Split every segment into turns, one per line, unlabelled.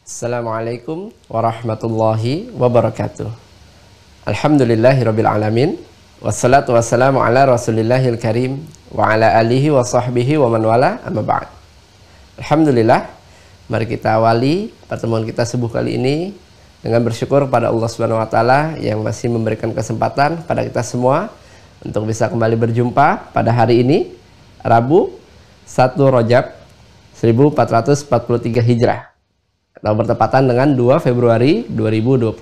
Assalamualaikum warahmatullahi wabarakatuh. Alhamdulillahirabbil alamin. Wassalatu wassalamu ala Rasulillahil karim wa ala alihi wa sahbihi wa man wala, amma ba'd. Alhamdulillah, mari kita awali pertemuan kita subuh kali ini dengan bersyukur pada Allah Subhanahu wa taala yang masih memberikan kesempatan pada kita semua untuk bisa kembali berjumpa pada hari ini, Rabu 1 Rajab 1443 Hijrah atau bertepatan dengan 2 Februari 2022.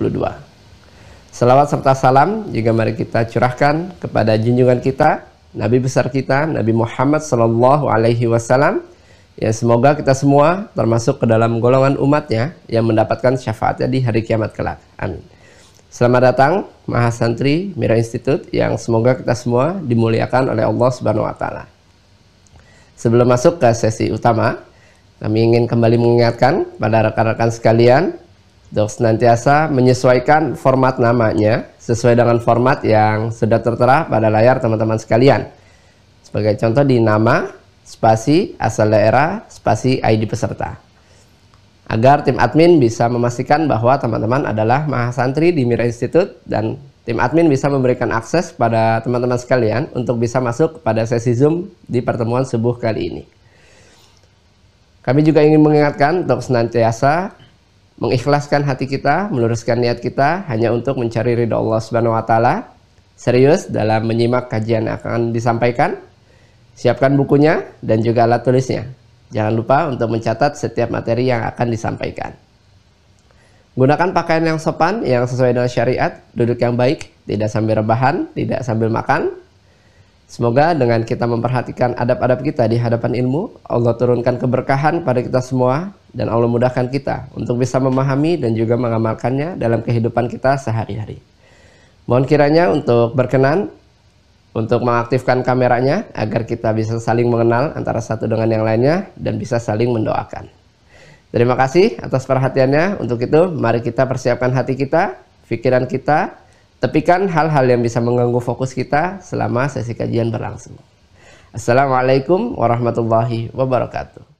Salawat serta salam juga mari kita curahkan kepada junjungan kita, Nabi besar kita, Nabi Muhammad Sallallahu Alaihi Wasallam, yang semoga kita semua termasuk ke dalam golongan umatnya yang mendapatkan syafaatnya di hari kiamat kelak. Amin. Selamat datang Mahasantri Mira Institute yang semoga kita semua dimuliakan oleh Allah Subhanahu Wa Taala. Sebelum masuk ke sesi utama, kami ingin kembali mengingatkan pada rekan-rekan sekalian untuk senantiasa menyesuaikan format namanya sesuai dengan format yang sudah tertera pada layar teman-teman sekalian. Sebagai contoh di nama, spasi, asal daerah, spasi ID peserta. Agar tim admin bisa memastikan bahwa teman-teman adalah mahasantri di Mira Institute dan tim admin bisa memberikan akses pada teman-teman sekalian untuk bisa masuk pada sesi Zoom di pertemuan subuh kali ini. Kami juga ingin mengingatkan untuk senantiasa mengikhlaskan hati kita, meluruskan niat kita hanya untuk mencari ridha Allah Subhanahu wa taala. Serius dalam menyimak kajian yang akan disampaikan. Siapkan bukunya dan juga alat tulisnya. Jangan lupa untuk mencatat setiap materi yang akan disampaikan. Gunakan pakaian yang sopan, yang sesuai dengan syariat, duduk yang baik, tidak sambil rebahan, tidak sambil makan. Semoga dengan kita memperhatikan adab-adab kita di hadapan ilmu, Allah turunkan keberkahan pada kita semua dan Allah mudahkan kita untuk bisa memahami dan juga mengamalkannya dalam kehidupan kita sehari-hari. Mohon kiranya untuk berkenan untuk mengaktifkan kameranya agar kita bisa saling mengenal antara satu dengan yang lainnya dan bisa saling mendoakan. Terima kasih atas perhatiannya. Untuk itu, mari kita persiapkan hati kita, pikiran kita, tepikan hal-hal yang bisa mengganggu fokus kita selama sesi kajian berlangsung. Assalamualaikum warahmatullahi wabarakatuh.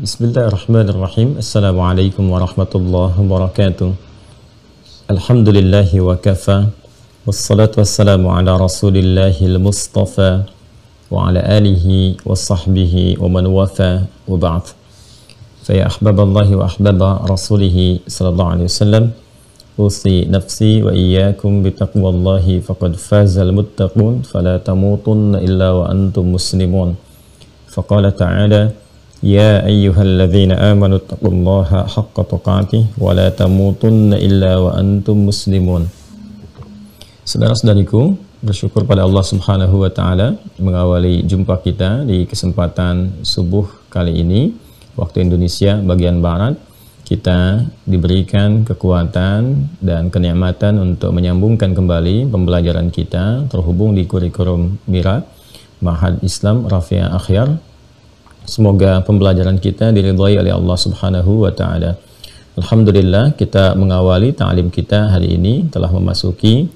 Bismillahirrahmanirrahim. Assalamualaikum warahmatullahi wabarakatuh. Alhamdulillahi wa kafa. Wassalatu wassalamu ala rasulillahil mustafa wa ala alihi wa sahbihi wa man wafa wa ba'd. Fa ya ahbaballahi wa ahbaba rasulihi sallallahu alaihi wasallam, usi nafsi wa iyyakum bitaqwallahi faqad fazal muttaqun fala tamutunna illa wa antum muslimun. Faqala ta'ala Ya ayyuhalladzina amanu taqullaha haqqa tuqatih wa la tamutunna illa wa antum muslimun. Saudara-saudariku, bersyukur pada Allah Subhanahu wa taala mengawali jumpa kita di kesempatan subuh kali ini waktu Indonesia bagian barat kita diberikan kekuatan dan kenikmatan untuk menyambungkan kembali pembelajaran kita terhubung di kurikulum Mira Ma'had Islam Rafiah Akhyar. Semoga pembelajaran kita diridhai oleh Allah Subhanahu wa taala. Alhamdulillah, kita mengawali ta'lim kita hari ini telah memasuki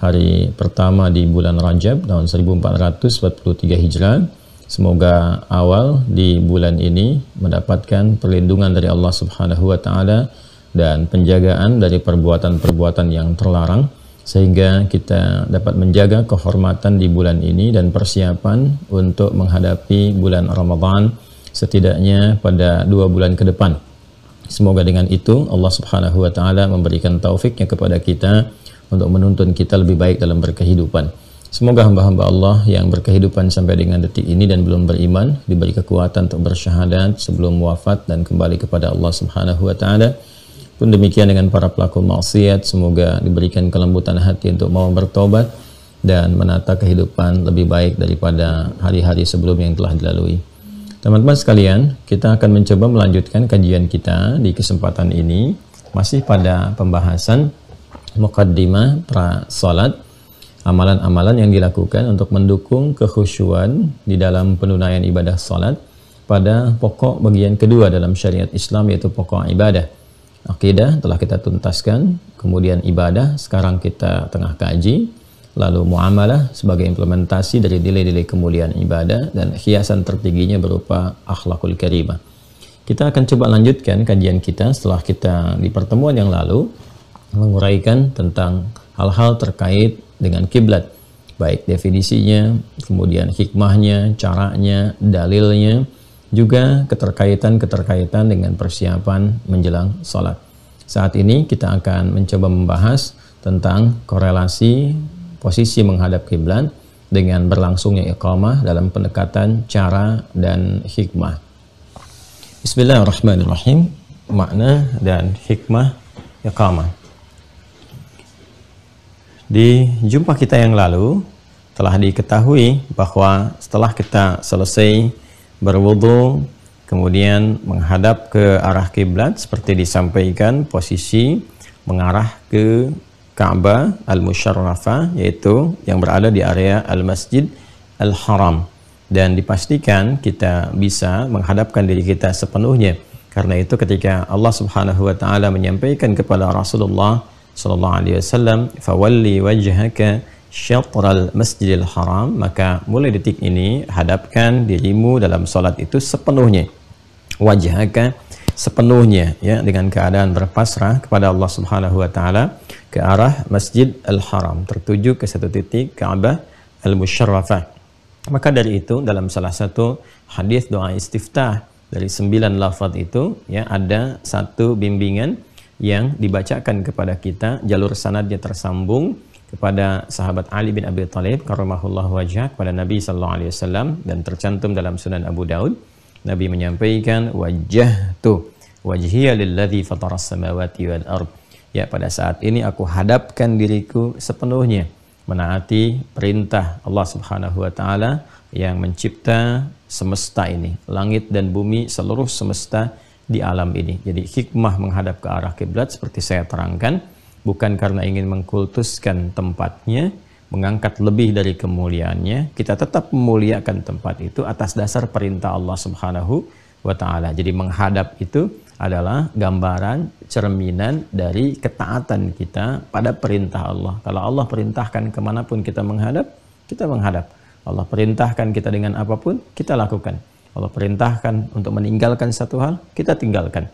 hari pertama di bulan Rajab tahun 1443 Hijrah. Semoga awal di bulan ini mendapatkan perlindungan dari Allah Subhanahu wa taala dan penjagaan dari perbuatan-perbuatan yang terlarang, sehingga kita dapat menjaga kehormatan di bulan ini dan persiapan untuk menghadapi bulan Ramadan setidaknya pada 2 bulan ke depan. Semoga dengan itu Allah Subhanahu wa taala memberikan taufiknya kepada kita untuk menuntun kita lebih baik dalam berkehidupan. Semoga hamba-hamba Allah yang berkehidupan sampai dengan detik ini dan belum beriman diberi kekuatan untuk bersyahadat sebelum wafat dan kembali kepada Allah Subhanahu wa taala. Pun demikian dengan para pelaku maksiat, semoga diberikan kelembutan hati untuk mau bertobat dan menata kehidupan lebih baik daripada hari-hari sebelum yang telah dilalui. Teman-teman sekalian, kita akan mencoba melanjutkan kajian kita di kesempatan ini masih pada pembahasan muqaddimah pra salat, amalan-amalan yang dilakukan untuk mendukung kekhusyuan di dalam penunaian ibadah salat pada pokok bagian kedua dalam syariat Islam, yaitu pokok ibadah. Akidah telah kita tuntaskan, kemudian ibadah sekarang kita tengah kaji, lalu muamalah sebagai implementasi dari nilai-nilai kemuliaan ibadah, dan hiasan tertingginya berupa akhlakul karimah. Kita akan coba lanjutkan kajian kita setelah kita di pertemuan yang lalu menguraikan tentang hal-hal terkait dengan kiblat, baik definisinya, kemudian hikmahnya, caranya, dalilnya, juga keterkaitan dengan persiapan menjelang sholat. Saat ini kita akan mencoba membahas tentang korelasi posisi menghadap kiblat dengan berlangsungnya iqamah dalam pendekatan cara dan hikmah. Bismillahirrahmanirrahim. Makna dan hikmah iqamah. Di jumpa kita yang lalu telah diketahui bahwa setelah kita selesai berwudu, kemudian menghadap ke arah kiblat seperti disampaikan, posisi mengarah ke Ka'bah al-Musyarrafah, yaitu yang berada di area Al-Masjid Al-Haram, dan dipastikan kita bisa menghadapkan diri kita sepenuhnya. Karena itu ketika Allah Subhanahu wa taala menyampaikan kepada Rasulullah sallallahu alaihi wasallam, fawalli wajhaka syatral masjidil haram, maka mulai detik ini hadapkan dirimu dalam salat itu sepenuhnya, wajhaka sepenuhnya, ya, dengan keadaan berpasrah kepada Allah Subhanahu wa taala ke arah Masjid Al-Haram, tertuju ke satu titik Ka'bah Al-Musyarrafah. Maka dari itu dalam salah satu hadis doa istiftah dari 9 lafaz itu, ya, ada satu bimbingan yang dibacakan kepada kita, jalur sanadnya tersambung kepada sahabat Ali bin Abi Thalib karramahullahu wajhah, kepada Nabi sallallahu alaihi wasallam, dan tercantum dalam Sunan Abu Daud. Nabi menyampaikan, wajjahtu wajhiya lilladzi fataras samawati wal ard. Ya, pada saat ini aku hadapkan diriku sepenuhnya menaati perintah Allah Subhanahu wa taala yang mencipta semesta ini, langit dan bumi, seluruh semesta di alam ini. Jadi hikmah menghadap ke arah kiblat seperti saya terangkan bukan karena ingin mengkultuskan tempatnya, mengangkat lebih dari kemuliaannya. Kita tetap memuliakan tempat itu atas dasar perintah Allah Subhanahu wa taala. Jadi menghadap itu adalah gambaran, cerminan dari ketaatan kita pada perintah Allah. Kalau Allah perintahkan kemanapun kita menghadap, kita menghadap. Allah perintahkan kita dengan apapun, kita lakukan. Allah perintahkan untuk meninggalkan satu hal, kita tinggalkan.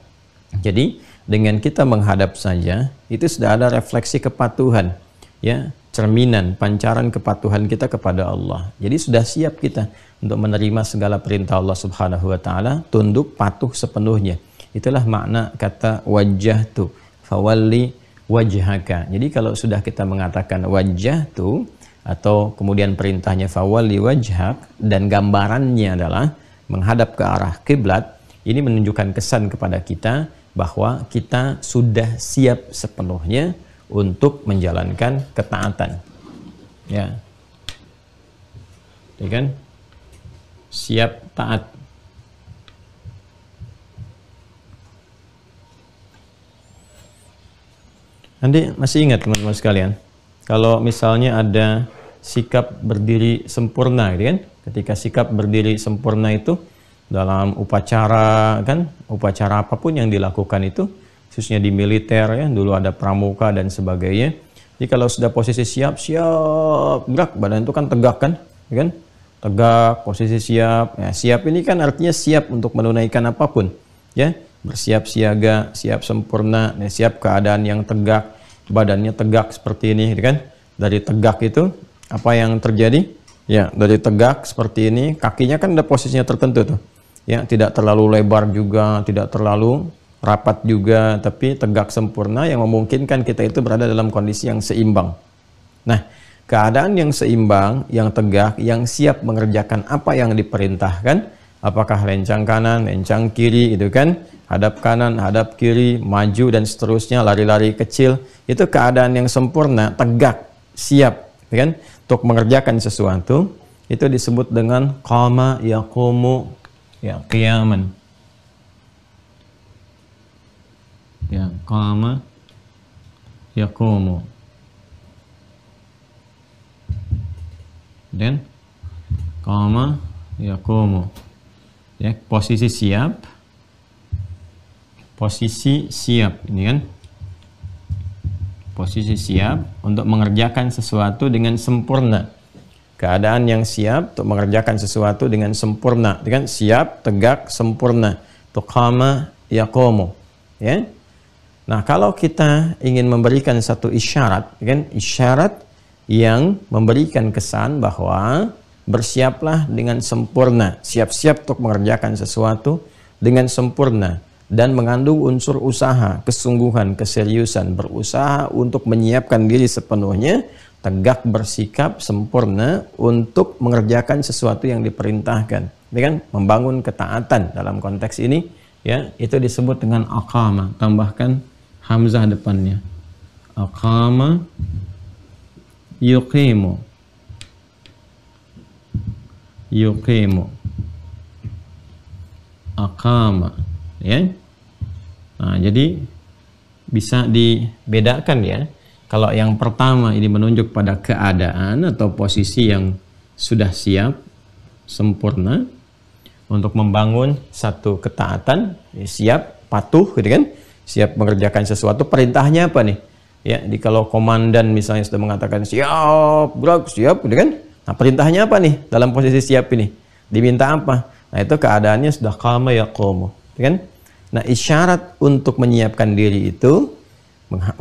Jadi dengan kita menghadap saja itu sudah ada refleksi kepatuhan, ya, cerminan, pancaran kepatuhan kita kepada Allah. Jadi sudah siap kita untuk menerima segala perintah Allah Subhanahu wa taala, tunduk patuh sepenuhnya. Itulah makna kata wajjahtu, fawalli wajhaka. Jadi kalau sudah kita mengatakan wajjahtu atau kemudian perintahnya fawalli wajhak dan gambarannya adalah menghadap ke arah kiblat, ini menunjukkan kesan kepada kita bahwa kita sudah siap sepenuhnya untuk menjalankan ketaatan. Ya. Ya kan? Siap taat. Nanti masih ingat teman-teman sekalian, kalau misalnya ada sikap berdiri sempurna gitu kan, ketika sikap berdiri sempurna itu dalam upacara kan, upacara apapun yang dilakukan itu, khususnya di militer ya, dulu ada pramuka dan sebagainya. Jadi kalau sudah posisi siap gerak, badan itu kan tegak kan, ya kan? Tegak, posisi siap. Ya, siap ini kan artinya siap untuk menunaikan apapun, ya. Bersiap siaga, siap sempurna, ya, siap keadaan yang tegak, badannya tegak seperti ini, gitu kan? Dari tegak itu apa yang terjadi? Ya, dari tegak seperti ini, kakinya kan ada posisinya tertentu tuh. Ya, tidak terlalu lebar juga, tidak terlalu rapat juga, tapi tegak sempurna yang memungkinkan kita itu berada dalam kondisi yang seimbang. Nah, keadaan yang seimbang, yang tegak, yang siap mengerjakan apa yang diperintahkan, apakah lencang kanan, lencang kiri, itu kan, hadap kanan, hadap kiri, maju dan seterusnya, lari-lari kecil, itu keadaan yang sempurna, tegak, siap, kan, untuk mengerjakan sesuatu, itu disebut dengan qama yaqumu, ya, qiyaman. Ya, qama yaqumu. Dan qama yaqumu. Ya, posisi siap. Posisi siap ini kan. Posisi siap untuk mengerjakan sesuatu dengan sempurna. Keadaan yang siap untuk mengerjakan sesuatu dengan sempurna, dengan siap, tegak, sempurna. Itu qama yaqumu. Ya. Nah, kalau kita ingin memberikan satu isyarat, kan, isyarat yang memberikan kesan bahwa bersiaplah dengan sempurna, siap-siap untuk mengerjakan sesuatu dengan sempurna dan mengandung unsur usaha, kesungguhan, keseriusan, berusaha untuk menyiapkan diri sepenuhnya, tegak bersikap sempurna untuk mengerjakan sesuatu yang diperintahkan, kan, membangun ketaatan dalam konteks ini, ya, itu disebut dengan aqama, tambahkan hamzah depannya. Aqama yuqimu. Yuqimu. Aqama, ya. Nah, jadi bisa dibedakan ya. Kalau yang pertama ini menunjuk pada keadaan atau posisi yang sudah siap, sempurna untuk membangun satu ketaatan, ya, siap, patuh, gitu kan? Siap mengerjakan sesuatu. Perintahnya apa nih? Ya, di kalau komandan misalnya sudah mengatakan siap, gerak, siap, gitu kan? Nah, perintahnya apa nih dalam posisi siap ini? Diminta apa? Nah, itu keadaannya sudah qama yaqumu, gitu kan? Nah, isyarat untuk menyiapkan diri itu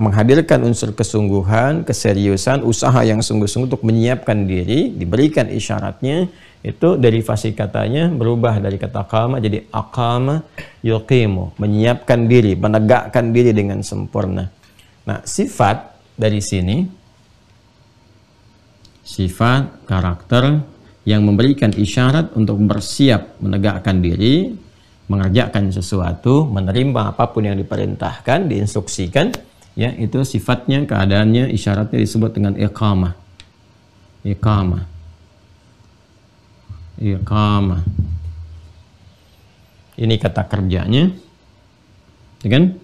menghadirkan unsur kesungguhan, keseriusan, usaha yang sungguh-sungguh untuk menyiapkan diri, diberikan isyaratnya, itu derivasi katanya berubah dari kata qama jadi aqama yuqimu, menyiapkan diri, menegakkan diri dengan sempurna. Nah, sifat dari sini, sifat karakter yang memberikan isyarat untuk bersiap menegakkan diri, mengerjakan sesuatu, menerima apapun yang diperintahkan, diinstruksikan, ya, itu sifatnya, keadaannya, isyaratnya disebut dengan iqamah. Iqamah. Iqamah. Ini kata kerjanya, ya kan?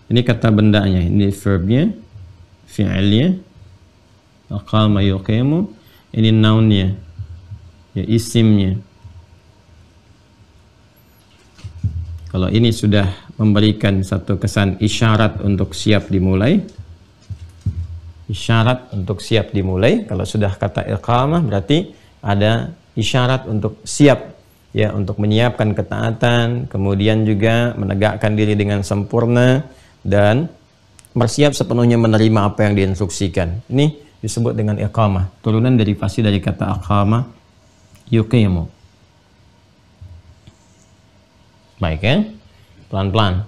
Ini kata bendanya, ini verbnya, fi'ilnya, aqama yuqimu, ini nounnya, ya, isimnya. Kalau ini sudah memberikan satu kesan isyarat untuk siap dimulai, isyarat untuk siap dimulai. Kalau sudah kata iqamah berarti ada isyarat untuk siap, ya, untuk menyiapkan ketaatan, kemudian juga menegakkan diri dengan sempurna dan bersiap sepenuhnya menerima apa yang diinstruksikan. Ini disebut dengan iqamah, turunan derivasi dari kata aqama yuqimu. Baik ya, pelan-pelan.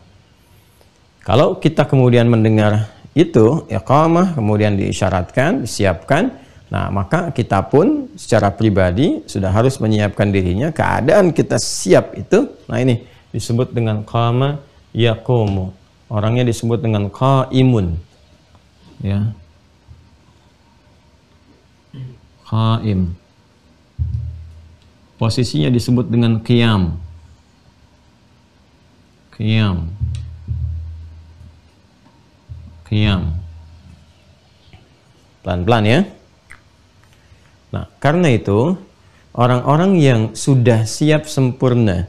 Kalau kita kemudian mendengar itu, iqamah, kemudian diisyaratkan, disiapkan, nah maka kita pun secara pribadi sudah harus menyiapkan dirinya, keadaan kita siap itu, nah ini disebut dengan qama yaqumu. Orangnya disebut dengan qaimun. Ya. Qaim. Posisinya disebut dengan qiyam. Qiyam. Qiyam. Pelan-pelan ya. Nah, karena itu orang-orang yang sudah siap sempurna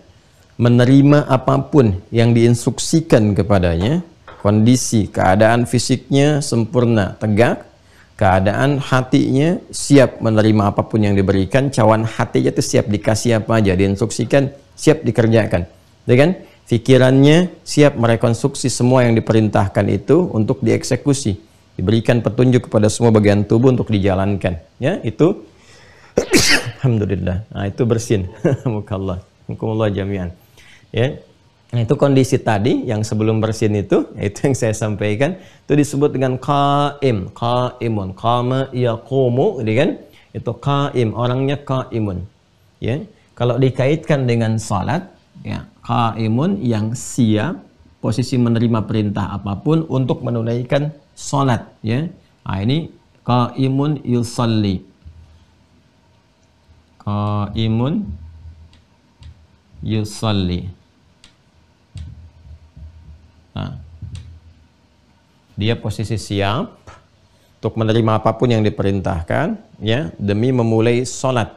menerima apapun yang diinstruksikan kepadanya, kondisi, keadaan fisiknya sempurna, tegak, keadaan hatinya siap menerima apapun yang diberikan, cawan hatinya itu siap dikasih apa aja, diinstruksikan, siap dikerjakan. Ya kan? Pikirannya siap merekonstruksi semua yang diperintahkan itu untuk dieksekusi. Diberikan petunjuk kepada semua bagian tubuh untuk dijalankan. Ya, itu alhamdulillah. Nah, itu bersin. Mukallah. Mukallah jami'an. Ya. Nah, itu kondisi tadi yang sebelum bersin itu yang saya sampaikan, itu disebut dengan qaim, qaimun, qama yaqumu, gitu kan? Itu qaim, orangnya qaimun. Ya. Kalau dikaitkan dengan salat, ya, qaimun yang siap posisi menerima perintah apapun untuk menunaikan salat, ya. Nah, ini qaimun yusalli. Qaimun yusalli. Nah, dia posisi siap untuk menerima apapun yang diperintahkan, ya, demi memulai sholat.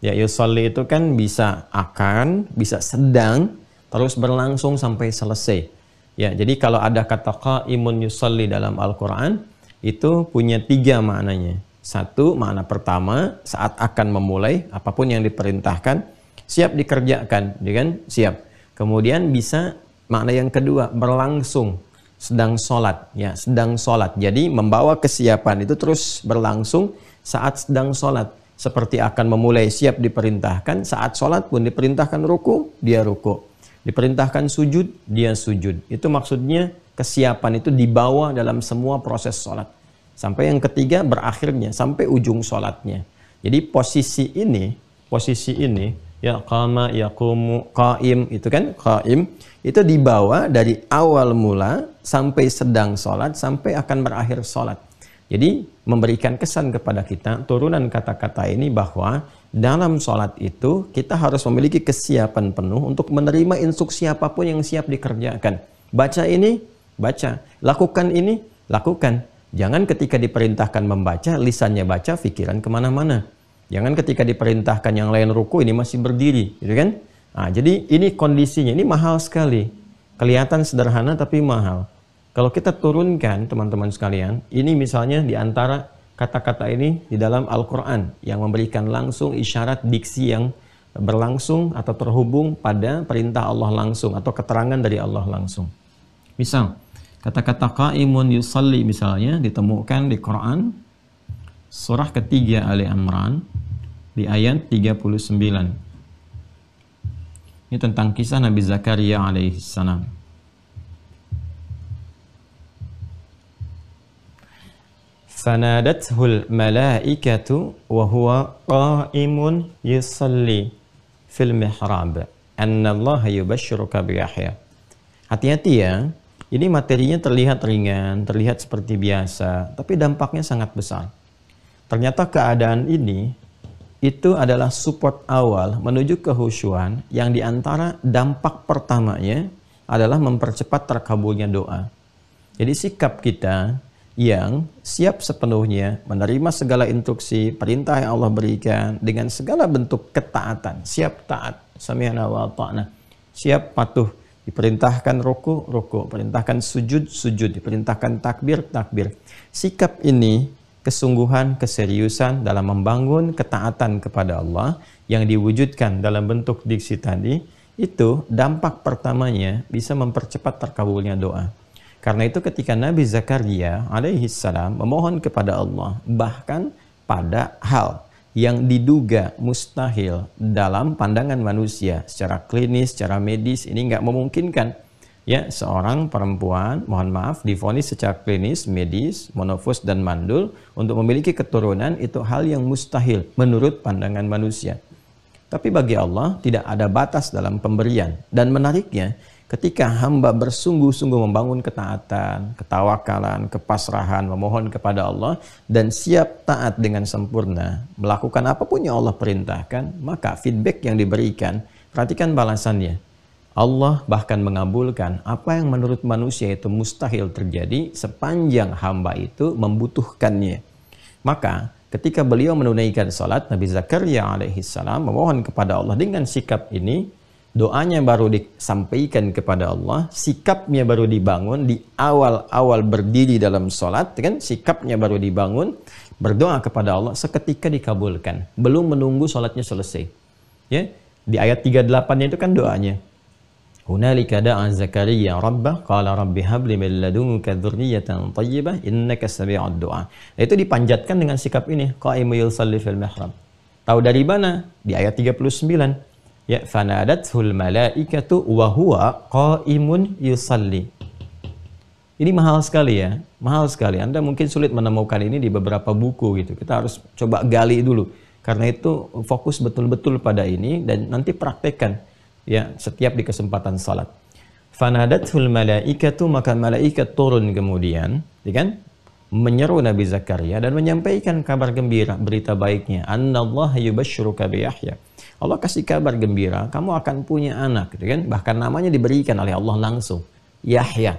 Ya, yusalli itu kan bisa akan, bisa sedang, terus berlangsung sampai selesai. Ya, jadi kalau ada kata qaimun yusalli dalam Al-Quran, itu punya 3 maknanya. 1, makna pertama, saat akan memulai, apapun yang diperintahkan, siap dikerjakan, ya kan? Siap. Kemudian bisa makna yang kedua, berlangsung, sedang sholat, ya, sedang sholat. Jadi membawa kesiapan itu terus berlangsung saat sedang sholat. Seperti akan memulai, siap diperintahkan, saat sholat pun diperintahkan ruku, dia ruku. Diperintahkan sujud, dia sujud. Itu maksudnya kesiapan itu dibawa dalam semua proses sholat. Sampai yang ketiga berakhirnya, sampai ujung sholatnya. Jadi posisi ini, ya, qama yaqumu, qaim, itu kan, qaim, itu dibawa dari awal mula sampai sedang sholat, sampai akan berakhir sholat. Jadi memberikan kesan kepada kita, turunan kata-kata ini bahwa dalam sholat itu kita harus memiliki kesiapan penuh untuk menerima instruksi apapun yang siap dikerjakan. Baca ini, baca. Lakukan ini, lakukan. Jangan ketika diperintahkan membaca, lisannya baca, pikiran kemana-mana. Jangan ketika diperintahkan yang lain ruku, ini masih berdiri, gitu kan? Nah, jadi ini kondisinya, ini mahal sekali. Kelihatan sederhana tapi mahal. Kalau kita turunkan, teman-teman sekalian, ini misalnya di antara kata-kata ini di dalam Al-Quran yang memberikan langsung isyarat diksi yang berlangsung atau terhubung pada perintah Allah langsung atau keterangan dari Allah langsung. Misal, kata-kata qaimun yusalli misalnya ditemukan di Quran surah ketiga Ali Imran di ayat 39. Ini tentang kisah Nabi Zakaria alaihi salam. Fanadathul malaikatu wa huwa qaimun yusalli fil mihrab anna Allah yubashshiruka bi Yahya. Hati-hati ya. Ini materinya terlihat ringan, terlihat seperti biasa, tapi dampaknya sangat besar. Ternyata keadaan ini itu adalah support awal menuju kehusyuan yang diantara dampak pertamanya adalah mempercepat terkabulnya doa. Jadi sikap kita yang siap sepenuhnya menerima segala instruksi, perintah yang Allah berikan dengan segala bentuk ketaatan, siap taat, sami'na wa ata'na, siap patuh. Diperintahkan ruku, ruku. Perintahkan sujud, sujud. Diperintahkan takbir, takbir. Sikap ini, kesungguhan, keseriusan dalam membangun ketaatan kepada Allah yang diwujudkan dalam bentuk diksi tadi, itu dampak pertamanya bisa mempercepat terkabulnya doa. Karena itu ketika Nabi Zakaria alaihi salam memohon kepada Allah, bahkan pada hal yang diduga mustahil dalam pandangan manusia secara klinis, secara medis, ini nggak memungkinkan. Ya, seorang perempuan, mohon maaf, divonis secara klinis, medis, monofus dan mandul untuk memiliki keturunan itu hal yang mustahil menurut pandangan manusia. Tapi bagi Allah tidak ada batas dalam pemberian. Dan menariknya, ketika hamba bersungguh-sungguh membangun ketaatan, ketawakalan, kepasrahan, memohon kepada Allah, dan siap taat dengan sempurna, melakukan apapun yang Allah perintahkan, maka feedback yang diberikan, perhatikan balasannya. Allah bahkan mengabulkan apa yang menurut manusia itu mustahil terjadi sepanjang hamba itu membutuhkannya. Maka ketika beliau menunaikan salat, Nabi Zakaria alaihissalam memohon kepada Allah dengan sikap ini, doanya baru disampaikan kepada Allah, sikapnya baru dibangun di awal-awal berdiri dalam salat, kan? Sikapnya baru dibangun, berdoa kepada Allah, seketika dikabulkan, belum menunggu salatnya selesai. Ya, di ayat 38-nya itu kan doanya. Hunalika da'a Zakaria rabbah qala rabbi habli min ladunka dzurriyyatan thayyibah innaka sami'ud du'a. Itu dipanjatkan dengan sikap ini, qaimu yusalli fil mihrab. Tahu dari mana? Di ayat 39. Ya, fanadathul malaikatu wa huwa qaimun yusalli. Ini mahal sekali ya, mahal sekali. Anda mungkin sulit menemukan ini di beberapa buku gitu. Kita harus coba gali dulu. Karena itu fokus betul-betul pada ini dan nanti praktekkan. Ya, setiap di kesempatan salat. Fanadathul malaikatu, maka malaikat turun kemudian, ya kan? Menyeru Nabi Zakaria dan menyampaikan kabar gembira, berita baiknya. Annallaha yubashshiruka bi Yahya. Allah kasih kabar gembira, kamu akan punya anak, gitu kan? Bahkan namanya diberikan oleh Allah langsung, Yahya.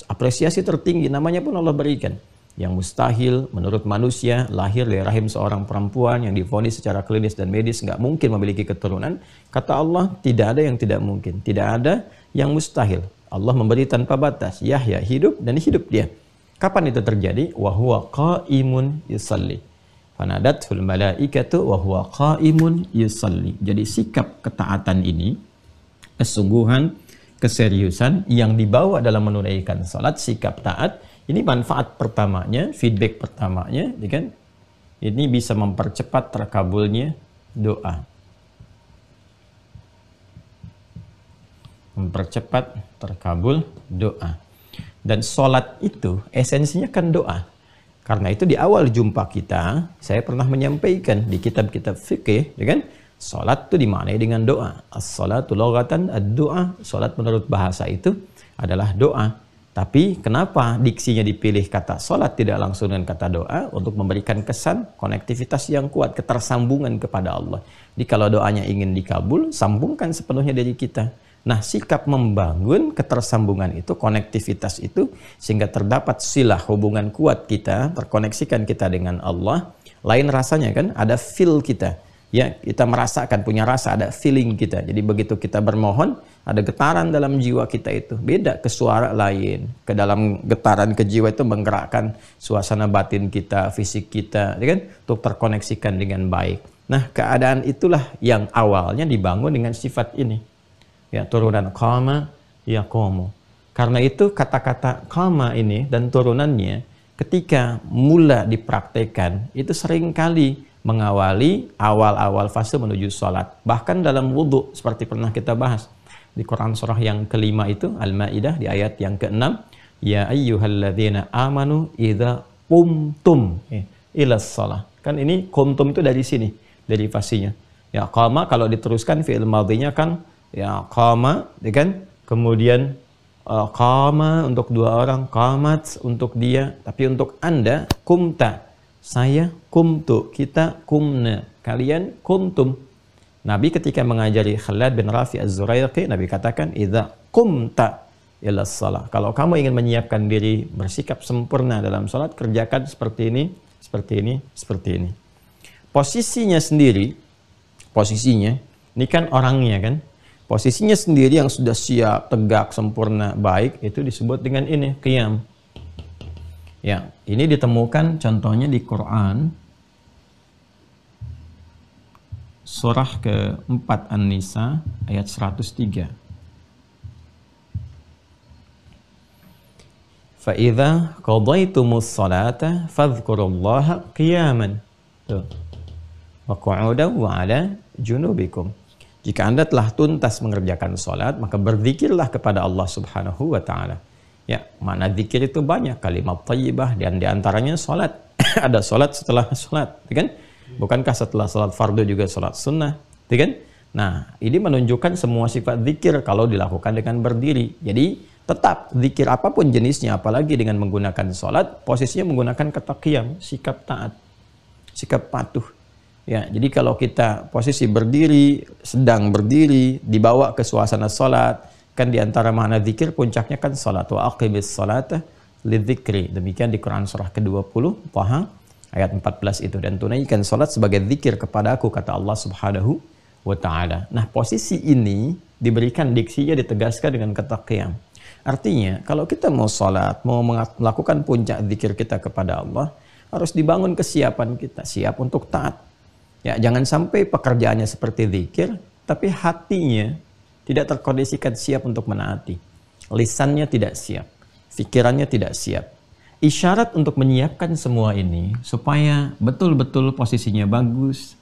Apresiasi tertinggi, namanya pun Allah berikan. Yang mustahil menurut manusia, lahir dari rahim seorang perempuan yang divonis secara klinis dan medis nggak mungkin memiliki keturunan. Kata Allah, tidak ada yang tidak mungkin, tidak ada yang mustahil. Allah memberi tanpa batas. Yahya hidup dan hidup dia. Kapan itu terjadi? Wa huwa qaimun yusalli. Fanadathul malaikatu wa huwa qaimun yusalli. Jadi sikap ketaatan ini, kesungguhan, keseriusan yang dibawa dalam menunaikan salat, sikap taat. Ini manfaat pertamanya, feedback pertamanya, ya kan? Ini bisa mempercepat terkabulnya doa. Mempercepat terkabul doa. Dan sholat itu esensinya kan doa. Karena itu di awal jumpa kita, saya pernah menyampaikan di kitab-kitab fikih, ya kan? Sholat itu dimaknai dengan doa. As-sholatu loghatan ad-doa. Sholat menurut bahasa itu adalah doa. Tapi kenapa diksinya dipilih kata sholat tidak langsung dengan kata doa? Untuk memberikan kesan konektivitas yang kuat, ketersambungan kepada Allah. Jadi kalau doanya ingin dikabul, sambungkan sepenuhnya dari kita. Nah, sikap membangun ketersambungan itu, konektivitas itu, sehingga terdapat silah hubungan kuat kita, terkoneksikan kita dengan Allah. Lain rasanya kan, ada feel kita. Ya, kita merasakan, punya rasa, ada feeling kita. Jadi begitu kita bermohon, ada getaran dalam jiwa kita itu. Beda ke suara lain. Ke dalam getaran ke jiwa itu menggerakkan suasana batin kita, fisik kita, ya kan? Untuk terkoneksikan dengan baik. Nah, keadaan itulah yang awalnya dibangun dengan sifat ini. Ya, turunan qama yaqumu. Karena itu kata-kata qama ini dan turunannya ketika mula dipraktekkan, itu seringkali mengawali awal-awal fase menuju sholat. Bahkan dalam wudhu, seperti pernah kita bahas di Quran surah yang kelima itu, Al-Ma'idah di ayat yang ke-6, Ya ayyuhalladzina amanu idza qumtum ilas sholah. Kan ini qumtum itu dari sini, dari fasenya. Ya, qama kalau diteruskan fi'il madhinya kan ya qama, ya kan? Kemudian qama untuk dua orang, qamat untuk dia, tapi untuk Anda kumta. Saya kumtu, kita kumna, kalian kumtum. Nabi ketika mengajari Khalad bin Rafi Az-Zuraiqi, Nabi katakan, idza qumta ila shalah. Kalau kamu ingin menyiapkan diri bersikap sempurna dalam salat, kerjakan seperti ini, seperti ini, seperti ini. Posisinya sendiri, posisinya, ini kan orangnya kan, posisinya sendiri yang sudah siap, tegak, sempurna, baik, itu disebut dengan ini, qiyam. Ya, ini ditemukan contohnya di Quran surah ke-4 An-Nisa ayat 103. Fa idza qadaytumus salata fadhkurullaha qiyaman wa qu'udan wa 'ala junubikum. Jika Anda telah tuntas mengerjakan salat, maka berzikirlah kepada Allah Subhanahu wa taala. Ya, makna zikir itu banyak, kalimat thayyibah, dan diantaranya sholat. Ada sholat setelah sholat, kan? Bukankah setelah sholat fardu juga sholat sunnah, kan? Nah, ini menunjukkan semua sifat zikir kalau dilakukan dengan berdiri. Jadi, tetap zikir apapun jenisnya, apalagi dengan menggunakan sholat, posisinya menggunakan kata qiyam, sikap taat, sikap patuh. Ya, jadi kalau kita posisi berdiri, sedang berdiri, dibawa ke suasana sholat, kan diantara makna zikir puncaknya kan salat, wa aqimis salata lidzikri. Demikian di Quran surah ke-20 Taha Ayat 14 itu, dan tunaikan salat sebagai zikir kepadaku, kata Allah Subhanahu wa ta'ala. Nah, posisi ini diberikan diksinya, ditegaskan dengan kata qiyam. Artinya, kalau kita mau salat, mau melakukan puncak zikir kita kepada Allah, harus dibangun kesiapan kita, siap untuk taat. Ya, jangan sampai pekerjaannya seperti zikir, tapi hatinya tidak terkondisikan siap untuk menaati. Lisannya tidak siap, pikirannya tidak siap. Isyarat untuk menyiapkan semua ini supaya betul-betul posisinya bagus,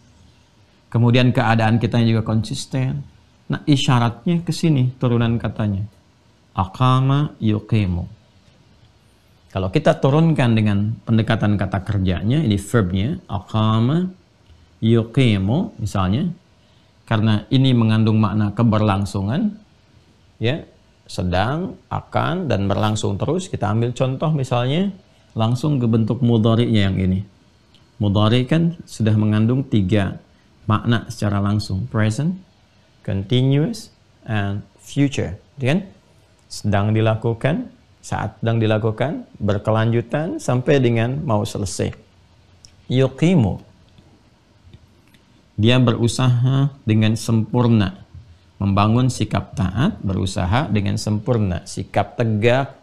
kemudian keadaan kita juga konsisten. Nah, isyaratnya ke sini turunan katanya. Aqama yuqimu. Kalau kita turunkan dengan pendekatan kata kerjanya, ini verbnya, aqama yuqimu misalnya, karena ini mengandung makna keberlangsungan, ya, sedang, akan, dan berlangsung terus. Kita ambil contoh misalnya langsung ke bentuk mudhari'nya yang ini. Mudhari' kan sudah mengandung 3 makna secara langsung. Present, continuous, and future. Kan? Sedang dilakukan, saat sedang dilakukan, berkelanjutan, sampai dengan mau selesai. Yuqimu. Dia berusaha dengan sempurna. Membangun sikap taat, berusaha dengan sempurna, sikap tegak,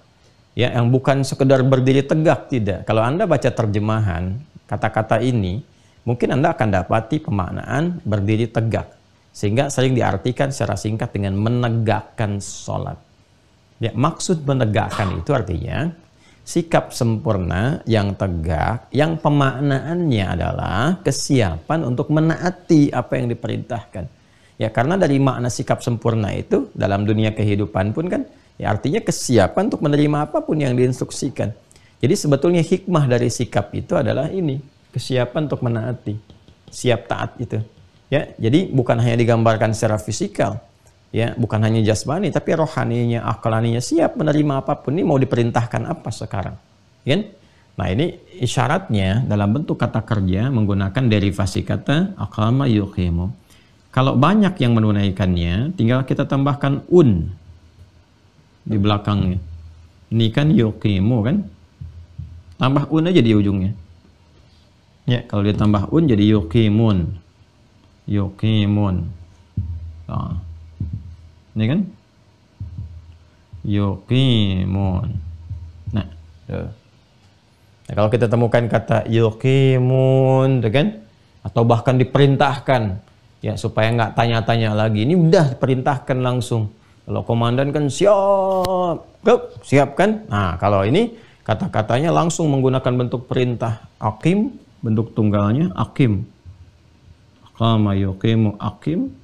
ya, yang bukan sekedar berdiri tegak, tidak. Kalau Anda baca terjemahan kata-kata ini, mungkin Anda akan dapati pemaknaan berdiri tegak, sehingga sering diartikan secara singkat dengan menegakkan sholat. Ya, maksud menegakkan itu artinya sikap sempurna yang tegak, yang pemaknaannya adalah kesiapan untuk menaati apa yang diperintahkan. Ya, karena dari makna sikap sempurna itu dalam dunia kehidupan pun kan, ya, artinya kesiapan untuk menerima apapun yang diinstruksikan. Jadi sebetulnya hikmah dari sikap itu adalah ini, kesiapan untuk menaati, siap taat itu. Ya, jadi bukan hanya digambarkan secara fisikal, ya, bukan hanya jasmani, tapi rohaninya, akalaninya siap menerima apapun. Ini mau diperintahkan apa sekarang, kan? Nah, ini isyaratnya dalam bentuk kata kerja menggunakan derivasi kata aqama yuqimu. Kalau banyak yang menunaikannya, tinggal kita tambahkan un di belakangnya. Ini kan yuqimu kan? Tambah un aja di ujungnya. Ya, kalau ditambah un jadi yuqimun. Yuqimun. Nah, ini kan? Yuqimun. Nah, kalau kita temukan kata yuqimun, kan? Atau bahkan diperintahkan, ya, supaya nggak tanya-tanya lagi. Ini udah diperintahkan langsung. Kalau komandan kan siap, siap kan? Nah, kalau ini kata-katanya langsung menggunakan bentuk perintah. Aqim, bentuk tunggalnya aqim. Aqama yuqimu aqim.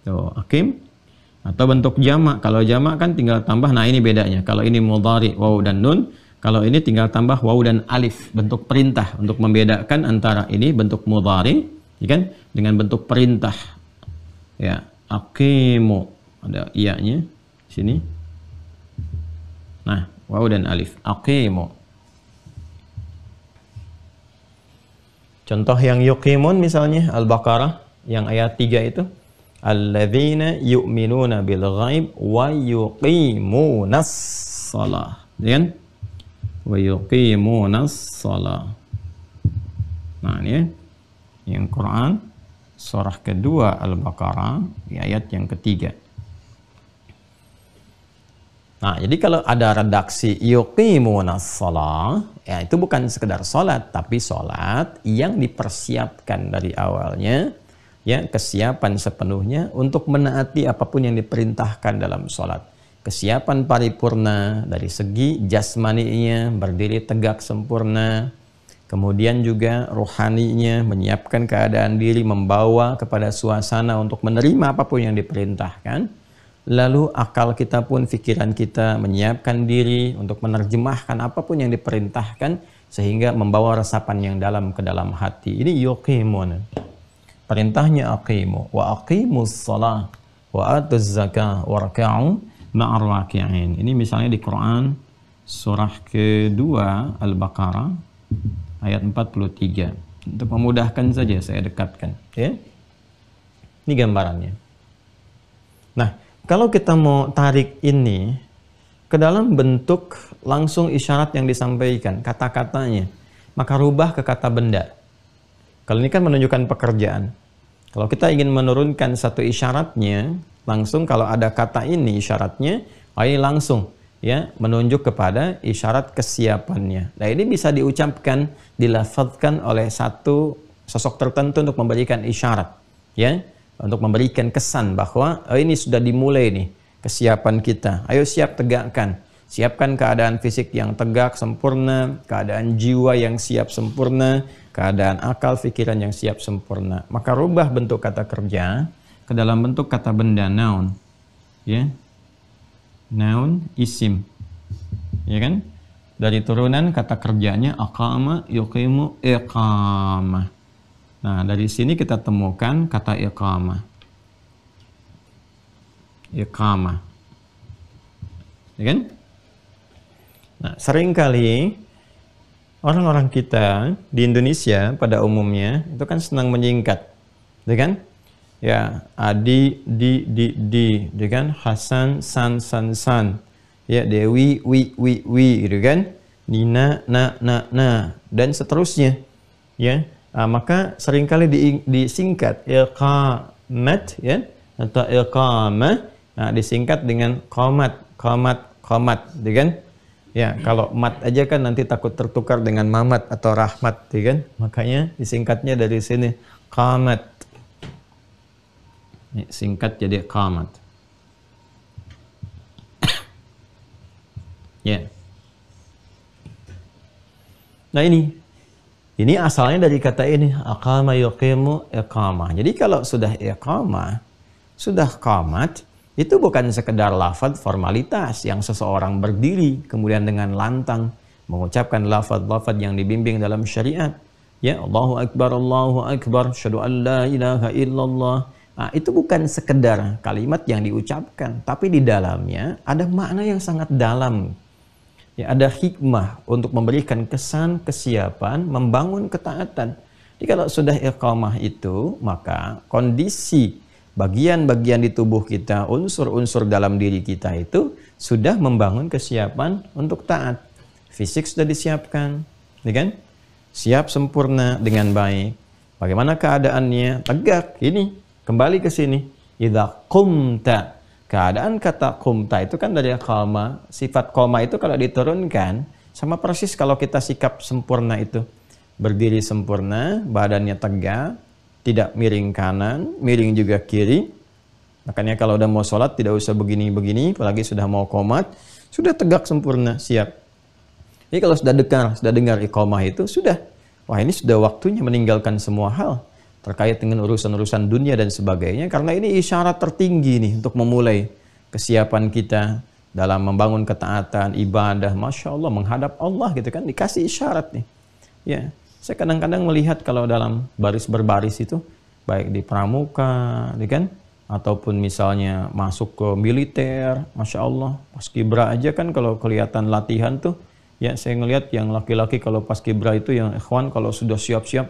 Tuh, aqim. Atau bentuk jamak. Kalau jamak kan tinggal tambah. Nah, ini bedanya. Kalau ini mudhari, waw dan nun. Kalau ini tinggal tambah waw dan alif. Bentuk perintah untuk membedakan antara ini bentuk mudhari, ya kan, dengan bentuk perintah. Ya, aqimu, ada iya-nya sini. Nah, waw dan alif, aqimu. Contoh yang yuqimun misalnya Al-Baqarah yang ayat 3 itu, alladzina yu'minuna bil ghaib wa yuqimunas shalah. Ya kan? Wa yuqimunas shalah. Nah, ini ya. Yang Quran surah kedua Al-Baqarah di ayat yang ketiga. Nah, jadi kalau ada redaksi yuqimunas shalah, ya itu bukan sekedar salat, tapi salat yang dipersiapkan dari awalnya, ya, kesiapan sepenuhnya untuk menaati apapun yang diperintahkan dalam salat. Kesiapan paripurna dari segi jasmaninya, berdiri tegak sempurna. Kemudian juga rohaninya, menyiapkan keadaan diri, membawa kepada suasana untuk menerima apapun yang diperintahkan. Lalu akal kita pun, pikiran kita menyiapkan diri untuk menerjemahkan apapun yang diperintahkan, sehingga membawa resapan yang dalam ke dalam hati. Ini yuqimun. Perintahnya aqimu. Wa aqimus shalah wa atuz zakah warka'u ma'ar raki'in. Ini misalnya di Quran surah kedua Al-Baqarah ayat 43. Untuk memudahkan saja saya dekatkan, ya. Ini gambarannya. Nah, kalau kita mau tarik ini ke dalam bentuk langsung isyarat yang disampaikan, kata-katanya, maka rubah ke kata benda. Kalau ini kan menunjukkan pekerjaan. Kalau kita ingin menurunkan satu isyaratnya, langsung kalau ada kata ini isyaratnya, ini langsung ya menunjuk kepada isyarat kesiapannya. Nah, ini bisa diucapkan, dilafazkan oleh satu sosok tertentu untuk memberikan isyarat, ya, untuk memberikan kesan bahwa ini sudah dimulai nih kesiapan kita. Ayo siap tegakkan. Siapkan keadaan fisik yang tegak sempurna, keadaan jiwa yang siap sempurna, keadaan akal pikiran yang siap sempurna. Maka rubah bentuk kata kerja ke dalam bentuk kata benda, noun. Ya. Noun, isim. Ya kan? Dari turunan kata kerjanya aqama, yuqimu, iqamah. Nah, dari sini kita temukan kata iqamah. Iqamah. Ya kan? Nah, seringkali orang-orang kita di Indonesia pada umumnya itu kan senang menyingkat. Ya kan? Ya, Adi, di, ya kan? Hasan, san. Ya, Dewi, wi, gitu kan? Nina, na, dan seterusnya. Ya, maka seringkali disingkat iqamat, ya, atau iqamah, disingkat dengan qomat, ya kan? Ya, kalau mat aja kan nanti takut tertukar dengan mamat atau rahmat, ya kan? Makanya disingkatnya dari sini qamat. Singkat jadi qamat. Ya. Nah, ini asalnya dari kata ini, aqama yuqimu iqamah. Jadi kalau sudah iqamah, sudah qamat, itu bukan sekedar lafaz formalitas yang seseorang berdiri kemudian dengan lantang mengucapkan lafaz-lafaz yang dibimbing dalam syariat. Ya, Allahu akbar, syahadu an la ilaha illallah. Nah, itu bukan sekedar kalimat yang diucapkan, tapi di dalamnya ada makna yang sangat dalam. Ya, ada hikmah untuk memberikan kesan kesiapan, membangun ketaatan. Jadi kalau sudah iqamah itu, maka kondisi bagian-bagian di tubuh kita, unsur-unsur dalam diri kita itu sudah membangun kesiapan untuk taat. Fisik sudah disiapkan, ya kan? Siap sempurna dengan baik. Bagaimana keadaannya? Tegak. Ini kembali ke sini. Idza qumta. Keadaan kata qumta itu kan dari qama. Sifat qama itu kalau diturunkan sama persis kalau kita sikap sempurna itu. Berdiri sempurna, badannya tegak, tidak miring kanan, miring juga kiri. Makanya kalau udah mau sholat tidak usah begini-begini, apalagi sudah mau qomat, sudah tegak sempurna, siap. Jadi kalau sudah dengar iqamah itu sudah, wah ini sudah waktunya meninggalkan semua hal terkait dengan urusan-urusan dunia dan sebagainya, karena ini isyarat tertinggi nih untuk memulai kesiapan kita dalam membangun ketaatan, ibadah, Masya Allah, menghadap Allah gitu kan, dikasih isyarat nih. Ya, saya kadang-kadang melihat kalau dalam baris berbaris itu, baik di pramuka, ya kan, ataupun misalnya masuk ke militer, Masya Allah, paskibra aja kan kalau kelihatan latihan tuh, ya saya ngelihat yang laki-laki kalau paskibra itu yang ikhwan kalau sudah siap-siap,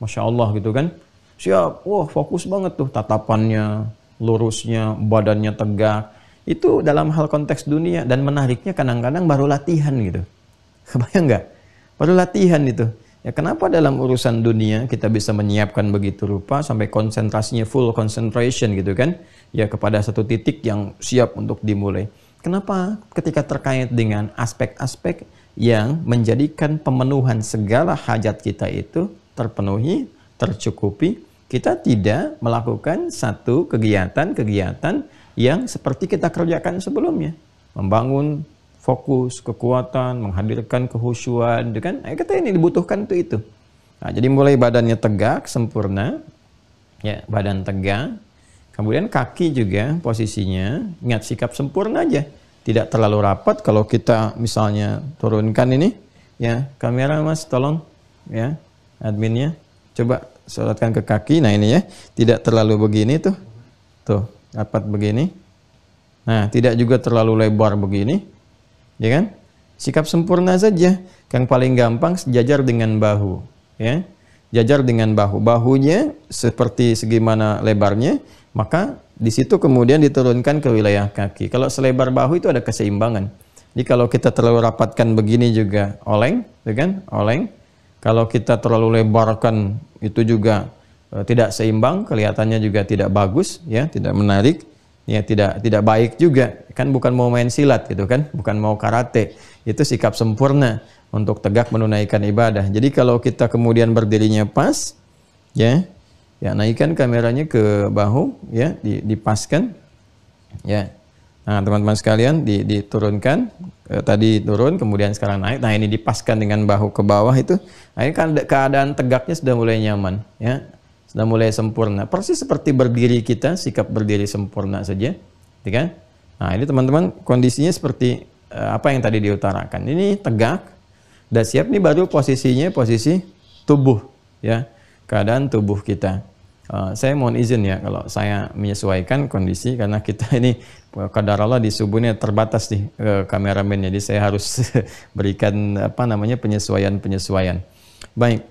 Masya Allah gitu kan, siap, wah fokus banget tuh tatapannya, lurusnya, badannya tegak. Itu dalam hal konteks dunia, dan menariknya kadang-kadang baru latihan gitu. Kebayang nggak? Baru latihan itu. Ya kenapa dalam urusan dunia kita bisa menyiapkan begitu rupa sampai konsentrasinya full concentration gitu kan? Ya kepada satu titik yang siap untuk dimulai. Kenapa? Ketika terkait dengan aspek-aspek yang menjadikan pemenuhan segala hajat kita itu terpenuhi, tercukupi, kita tidak melakukan satu kegiatan-kegiatan yang seperti kita kerjakan sebelumnya. Membangun fokus, kekuatan, menghadirkan kehusyuan, kan? Kata ini dibutuhkan itu. Nah, jadi mulai badannya tegak, sempurna, ya badan tegak. Kemudian kaki juga posisinya, ingat sikap sempurna aja. Tidak terlalu rapat. Kalau kita misalnya turunkan ini, ya kamera mas tolong, ya adminnya, coba sorotkan ke kaki. Nah ini ya, tidak terlalu begini tuh, rapat begini. Nah tidak juga terlalu lebar begini, ya kan? Sikap sempurna saja. Yang paling gampang sejajar dengan bahu, ya, jajar dengan bahu. Bahunya seperti segimana lebarnya, maka di situ kemudian diturunkan ke wilayah kaki. Kalau selebar bahu itu ada keseimbangan. Jadi kalau kita terlalu rapatkan begini juga oleng, ya kan? Oleng. Kalau kita terlalu lebarkan itu juga tidak seimbang, kelihatannya juga tidak bagus, ya, tidak menarik, ya, tidak baik juga. Kan bukan mau main silat gitu kan, bukan mau karate. Itu sikap sempurna untuk tegak menunaikan ibadah. Jadi kalau kita kemudian berdirinya pas, ya, naikkan kameranya ke bahu, ya, dipaskan, ya. Nah, teman-teman sekalian, diturunkan, tadi turun, kemudian sekarang naik. Nah, ini dipaskan dengan bahu ke bawah itu. Nah, ini kan keadaan tegaknya sudah mulai nyaman, ya, sudah mulai sempurna. Persis seperti berdiri kita, sikap berdiri sempurna saja, ya kan? Nah, ini teman-teman kondisinya seperti apa yang tadi diutarakan. Ini tegak, udah siap. Ini baru posisinya posisi tubuh, ya, keadaan tubuh kita. Saya mohon izin ya kalau saya menyesuaikan kondisi karena kita ini qadarullah di subuhnya terbatas nih kameramen, jadi saya harus berikan apa namanya penyesuaian. Baik.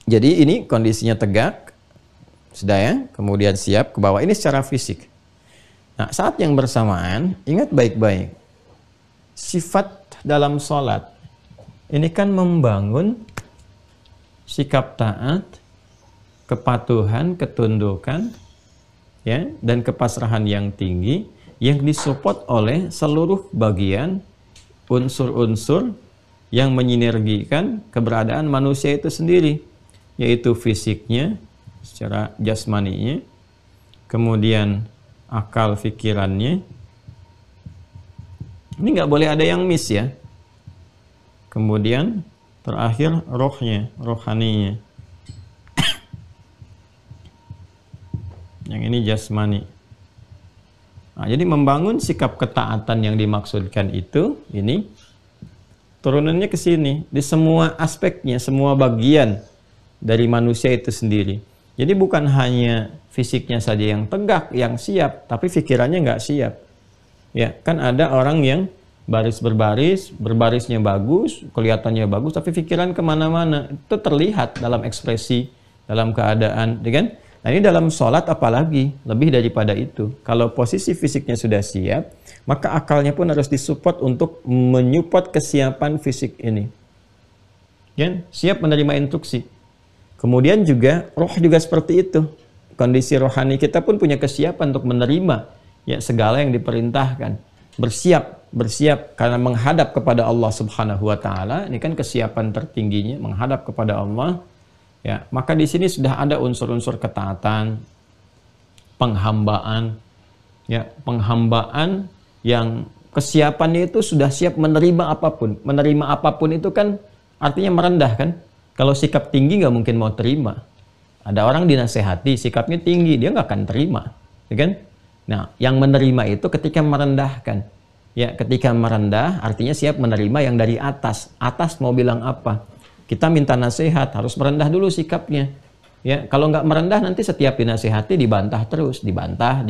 Jadi ini kondisinya tegak sudah, ya, kemudian siap ke bawah. Ini secara fisik. Nah, saat yang bersamaan ingat baik-baik. Sifat dalam sholat ini kan membangun sikap taat, kepatuhan, ketundukan, ya, dan kepasrahan yang tinggi yang disupport oleh seluruh bagian unsur-unsur yang menyinergikan keberadaan manusia itu sendiri, yaitu fisiknya secara jasmaninya, kemudian akal pikirannya. Ini nggak boleh ada yang miss, ya. Kemudian terakhir rohnya, rohaninya. Yang ini jasmani. Nah, jadi membangun sikap ketaatan yang dimaksudkan itu, ini turunannya ke sini, di semua aspeknya, semua bagian dari manusia itu sendiri. Jadi bukan hanya fisiknya saja yang tegak, yang siap, tapi pikirannya nggak siap. Ya, kan ada orang yang baris berbaris, berbarisnya bagus, kelihatannya bagus, tapi pikiran kemana-mana. Itu terlihat dalam ekspresi, dalam keadaan, ya kan? Nah, ini dalam sholat apalagi, lebih daripada itu. Kalau posisi fisiknya sudah siap, maka akalnya pun harus disupport untuk menyupport kesiapan fisik ini. Ya, siap menerima instruksi. Kemudian juga, roh juga seperti itu. Kondisi rohani kita pun punya kesiapan untuk menerima, ya, segala yang diperintahkan. Bersiap karena menghadap kepada Allah Subhanahu wa taala. Ini kan kesiapan tertingginya, menghadap kepada Allah. Ya, maka di sini sudah ada unsur-unsur ketaatan, penghambaan, ya, penghambaan yang kesiapannya itu sudah siap menerima apapun. Menerima apapun itu kan artinya merendah, kan? Kalau sikap tinggi nggak mungkin mau terima. Ada orang dinasehati, sikapnya tinggi, dia nggak akan terima, ya kan? Nah, yang menerima itu ketika merendahkan. Ya, ketika merendah artinya siap menerima yang dari atas. Atas mau bilang apa? Kita minta nasihat, harus merendah dulu sikapnya. Ya, kalau nggak merendah nanti setiap dinasihati dibantah terus, dibantah,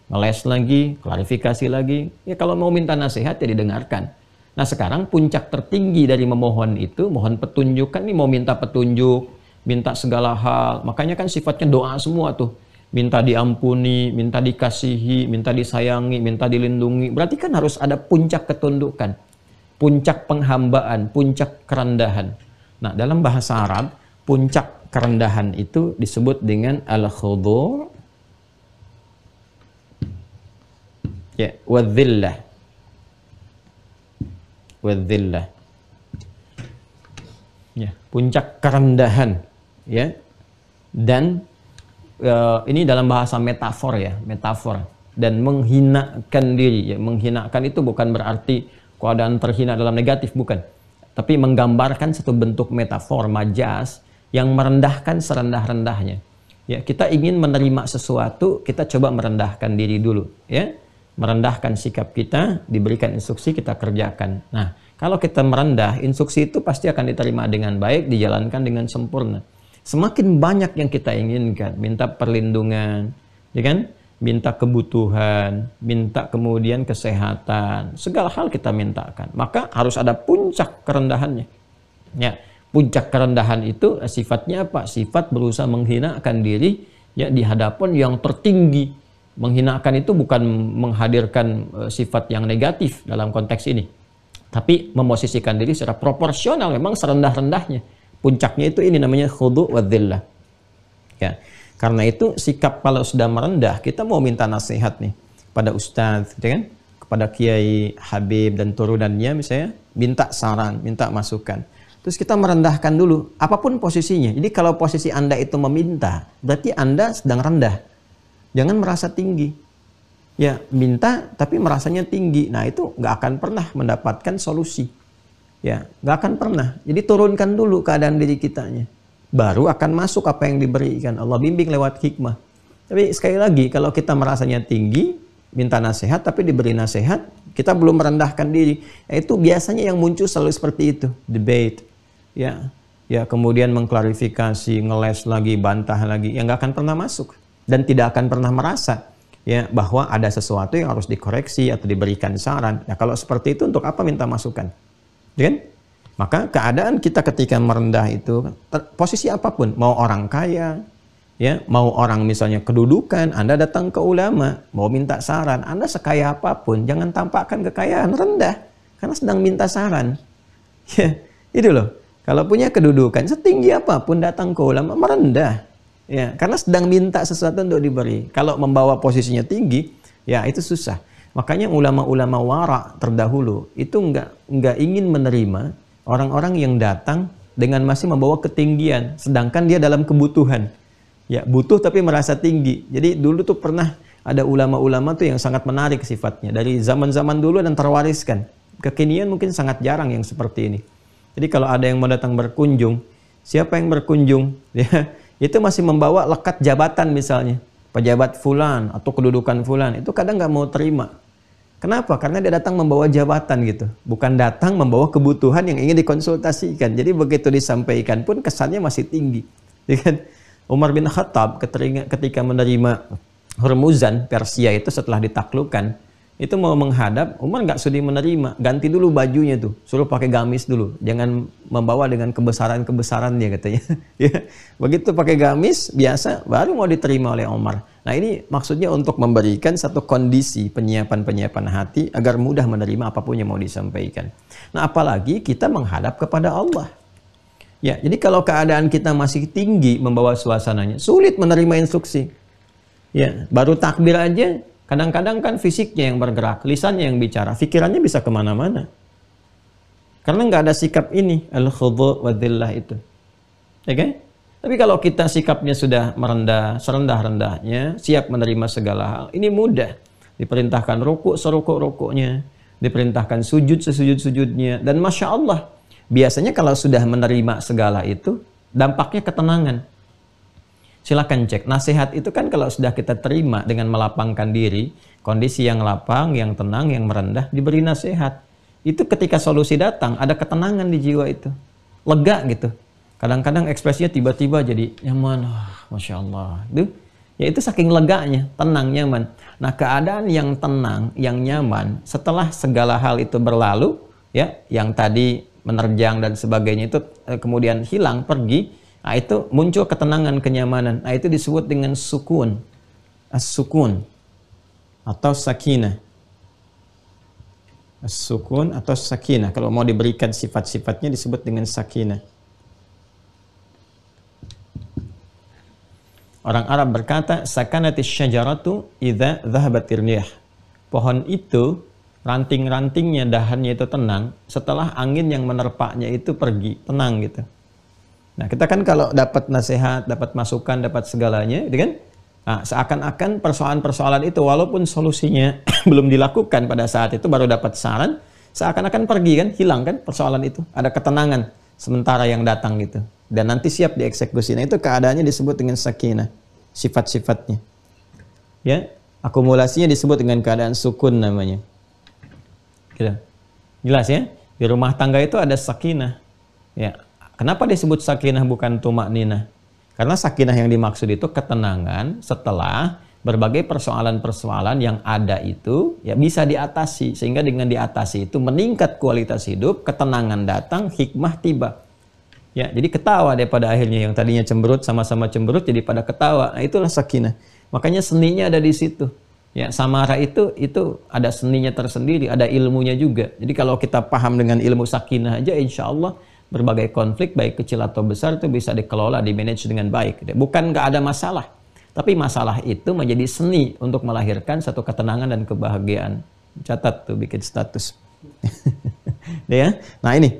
ngeles lagi, klarifikasi lagi. Ya, kalau mau minta nasihat ya didengarkan. Nah, sekarang puncak tertinggi dari memohon itu, mohon petunjuk, kan ini mau minta petunjuk, minta segala hal. Makanya kan sifatnya doa semua tuh. Minta diampuni, minta dikasihi, minta disayangi, minta dilindungi. Berarti kan harus ada puncak ketundukan, puncak penghambaan, puncak kerendahan. Nah, dalam bahasa Arab, puncak kerendahan itu disebut dengan al-khudu', ya, wadzillah. Wadzillah. Ya, puncak kerendahan, ya. Dan ini dalam bahasa metafor, ya, metafor. Dan menghinakan diri, ya, menghinakan itu bukan berarti keadaan terhina dalam negatif, bukan. Tapi menggambarkan satu bentuk metafor, majas, yang merendahkan serendah-rendahnya. Ya, kita ingin menerima sesuatu, kita coba merendahkan diri dulu, ya. Merendahkan sikap kita, diberikan instruksi, kita kerjakan. Nah, kalau kita merendah, instruksi itu pasti akan diterima dengan baik, dijalankan dengan sempurna. Semakin banyak yang kita inginkan, minta perlindungan, ya kan? Minta kebutuhan, minta kemudian kesehatan, segala hal kita mintakan. Maka harus ada puncak kerendahannya. Ya, puncak kerendahan itu sifatnya apa? Sifat berusaha menghinakan diri, ya, di hadapan yang tertinggi. Menghinakan itu bukan menghadirkan sifat yang negatif dalam konteks ini. Tapi memosisikan diri secara proporsional, memang serendah-rendahnya. Puncaknya itu ini namanya khudu' wa dhillah. Ya. Karena itu sikap kalau sudah merendah, kita mau minta nasihat nih pada ustadz, gitu kan? Kepada Kiai Habib dan turunannya misalnya, minta saran, minta masukan. Terus kita merendahkan dulu, apapun posisinya. Jadi kalau posisi Anda itu meminta, berarti Anda sedang rendah. Jangan merasa tinggi. Ya, minta tapi merasanya tinggi. Nah, itu nggak akan pernah mendapatkan solusi. Ya, nggak akan pernah. Jadi turunkan dulu keadaan diri kitanya. Baru akan masuk apa yang diberikan. Allah bimbing lewat hikmah. Tapi sekali lagi, kalau kita merasanya tinggi, minta nasihat tapi diberi nasihat, kita belum merendahkan diri. Nah, itu biasanya yang muncul selalu seperti itu. Debate. Ya, kemudian mengklarifikasi, ngeles lagi, bantah lagi. Yang nggak akan pernah masuk. Dan tidak akan pernah merasa ya bahwa ada sesuatu yang harus dikoreksi atau diberikan saran. Nah, kalau seperti itu untuk apa minta masukan? Ya kan? Maka keadaan kita ketika merendah itu posisi apapun, mau orang kaya, ya, mau orang misalnya kedudukan, Anda datang ke ulama, mau minta saran, Anda sekaya apapun jangan tampakkan kekayaan, rendah karena sedang minta saran. Ya, itu loh. Kalau punya kedudukan setinggi apapun datang ke ulama merendah. Ya, karena sedang minta sesuatu untuk diberi. Kalau membawa posisinya tinggi, ya itu susah. Makanya ulama-ulama wara terdahulu itu nggak ingin menerima orang-orang yang datang dengan masih membawa ketinggian, sedangkan dia dalam kebutuhan. Ya, butuh tapi merasa tinggi. Jadi dulu tuh pernah ada ulama-ulama tuh yang sangat menarik sifatnya dari zaman-zaman dulu dan terwariskan. Kekinian mungkin sangat jarang yang seperti ini. Jadi kalau ada yang mau datang berkunjung, siapa yang berkunjung? Ya, itu masih membawa lekat jabatan misalnya, pejabat fulan atau kedudukan fulan, itu kadang nggak mau terima. Kenapa? Karena dia datang membawa jabatan gitu, bukan datang membawa kebutuhan yang ingin dikonsultasikan. Jadi begitu disampaikan pun kesannya masih tinggi. Umar bin Khattab ketika menerima Hormuzan Persia itu setelah ditaklukkan, itu mau menghadap, Umar nggak sudi menerima, ganti dulu bajunya tuh, suruh pakai gamis dulu, jangan membawa dengan kebesaran-kebesarannya katanya. Ya, begitu pakai gamis biasa, baru mau diterima oleh Umar. Nah ini maksudnya untuk memberikan satu kondisi penyiapan-penyiapan hati agar mudah menerima apapun yang mau disampaikan. Nah apalagi kita menghadap kepada Allah. Ya, jadi kalau keadaan kita masih tinggi membawa suasananya, sulit menerima instruksi. Ya, baru takbir aja. Kadang-kadang kan fisiknya yang bergerak, lisannya yang bicara, pikirannya bisa kemana-mana. Karena nggak ada sikap ini, al-khudu' wa dhillah itu. Ya kan? Tapi kalau kita sikapnya sudah merendah, serendah-rendahnya, siap menerima segala hal, ini mudah. Diperintahkan rukuk serukuk-rukuknya, diperintahkan sujud sesujud-sujudnya, dan Masya Allah, biasanya kalau sudah menerima segala itu, dampaknya ketenangan. Silakan cek. Nasihat itu kan kalau sudah kita terima dengan melapangkan diri, kondisi yang lapang, yang tenang, yang merendah, diberi nasihat. Itu ketika solusi datang, ada ketenangan di jiwa itu. Lega gitu. Kadang-kadang ekspresinya tiba-tiba jadi nyaman. Masya Allah. Itu saking leganya, tenang, nyaman. Nah keadaan yang tenang, yang nyaman, setelah segala hal itu berlalu, ya, yang tadi menerjang dan sebagainya itu kemudian hilang, pergi. Nah, itu muncul ketenangan, kenyamanan. Nah, itu disebut dengan sukun. As-sukun atau sakinah. As-sukun atau sakinah. Kalau mau diberikan sifat-sifatnya disebut dengan sakinah. Orang Arab berkata, sakanatis syajaratu idza dhahabatir riyah. Pohon itu, ranting-rantingnya, dahannya itu tenang setelah angin yang menerpaknya itu pergi, tenang gitu. Nah, kita kan kalau dapat nasihat, dapat masukan, dapat segalanya, gitu kan? Nah, seakan-akan persoalan-persoalan itu, walaupun solusinya belum dilakukan pada saat itu, baru dapat saran, seakan-akan pergi kan, hilang kan persoalan itu. Ada ketenangan sementara yang datang gitu. Dan nanti siap dieksekusi. Nah, itu keadaannya disebut dengan sakinah, sifat-sifatnya. Ya, akumulasinya disebut dengan keadaan sukun namanya. Gitu. Jelas ya? Di rumah tangga itu ada sakinah. Ya. Kenapa disebut sakinah bukan tumakninah? Karena sakinah yang dimaksud itu ketenangan setelah berbagai persoalan-persoalan yang ada itu ya bisa diatasi. Sehingga dengan diatasi itu meningkat kualitas hidup, ketenangan datang, hikmah tiba. Ya, jadi ketawa deh pada akhirnya, yang tadinya cemberut sama-sama cemberut jadi pada ketawa. Nah, itulah sakinah. Makanya seninya ada di situ. Ya, samara itu ada seninya tersendiri, ada ilmunya juga. Jadi kalau kita paham dengan ilmu sakinah aja, insya Allah berbagai konflik baik kecil atau besar itu bisa dikelola, dimanage dengan baik. Bukan nggak ada masalah, tapi masalah itu menjadi seni untuk melahirkan satu ketenangan dan kebahagiaan. Catat tuh, bikin status. Ya. Nah ini,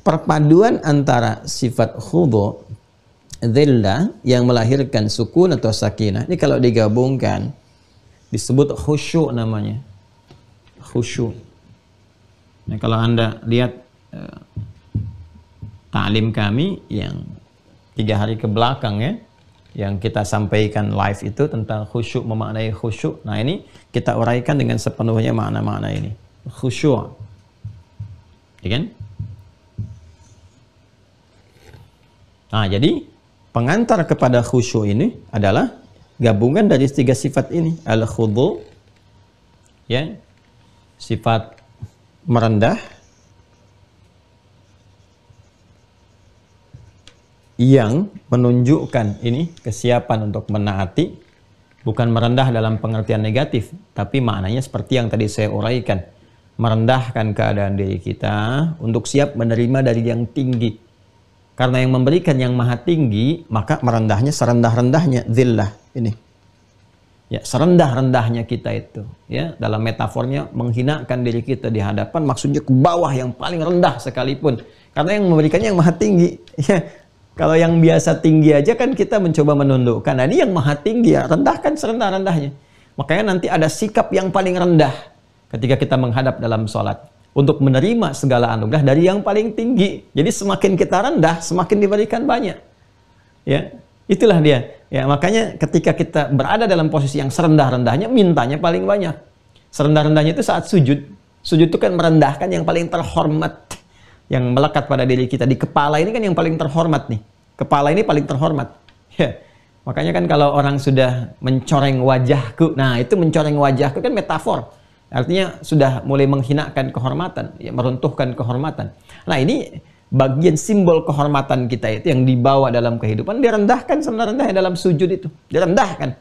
perpaduan antara sifat khudu, dhillah yang melahirkan sukun atau sakinah. Ini kalau digabungkan disebut khusyuk namanya. Khusyuk. Nah, kalau Anda lihat ta'lim kami yang 3 hari ke belakang ya, yang kita sampaikan live itu tentang khusyuk, memaknai khusyuk. Nah, ini kita uraikan dengan sepenuhnya makna-makna ini. Khusyuk. Ya kan? Nah, jadi pengantar kepada khusyuk ini adalah gabungan dari 3 sifat ini. Al-khudu, ya, sifat merendah, yang menunjukkan ini kesiapan untuk menaati, bukan merendah dalam pengertian negatif, tapi maknanya seperti yang tadi saya uraikan, merendahkan keadaan diri kita untuk siap menerima dari yang tinggi. Karena yang memberikan yang maha tinggi, maka merendahnya serendah-rendahnya, dhillah ini. Ya, serendah-rendahnya kita itu, ya, dalam metafornya menghinakan diri kita di hadapan, maksudnya ke bawah yang paling rendah sekalipun. Karena yang memberikannya yang maha tinggi. Ya, kalau yang biasa tinggi aja kan kita mencoba menundukkan. Nah, ini yang maha tinggi, ya, rendahkan serendah-rendahnya. Makanya nanti ada sikap yang paling rendah ketika kita menghadap dalam sholat, untuk menerima segala anugerah dari yang paling tinggi. Jadi semakin kita rendah, semakin diberikan banyak. Ya, itulah dia. Ya, makanya ketika kita berada dalam posisi yang serendah-rendahnya, mintanya paling banyak. Serendah-rendahnya itu saat sujud. Sujud itu kan merendahkan yang paling terhormat, yang melekat pada diri kita. Di kepala ini kan yang paling terhormat nih. Kepala ini paling terhormat. Ya. Makanya kan kalau orang sudah mencoreng wajahku, nah itu mencoreng wajahku kan metafor. Artinya sudah mulai menghinakan kehormatan, ya, meruntuhkan kehormatan. Nah, ini bagian simbol kehormatan kita itu yang dibawa dalam kehidupan, direndahkan serendah-rendahnya dalam sujud itu, direndahkan.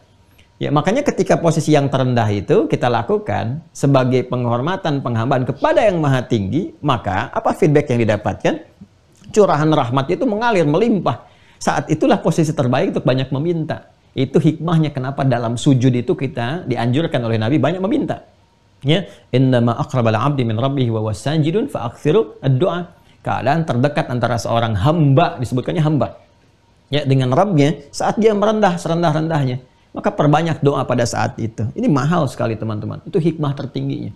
Ya, makanya ketika posisi yang terendah itu kita lakukan sebagai penghormatan, penghambaan kepada yang maha tinggi, maka apa feedback yang didapatkan? Curahan rahmat itu mengalir, melimpah. Saat itulah posisi terbaik untuk banyak meminta. Itu hikmahnya kenapa dalam sujud itu kita dianjurkan oleh Nabi banyak meminta. Ya, innama aqrabal 'abdi min rabbih wa wasajidun fa akthiru ad-du'a. Keadaan terdekat antara seorang hamba, disebutkannya hamba, ya, dengan Rabbnya saat dia merendah serendah-rendahnya, maka perbanyak doa pada saat itu. Ini mahal sekali teman-teman. Itu hikmah tertingginya.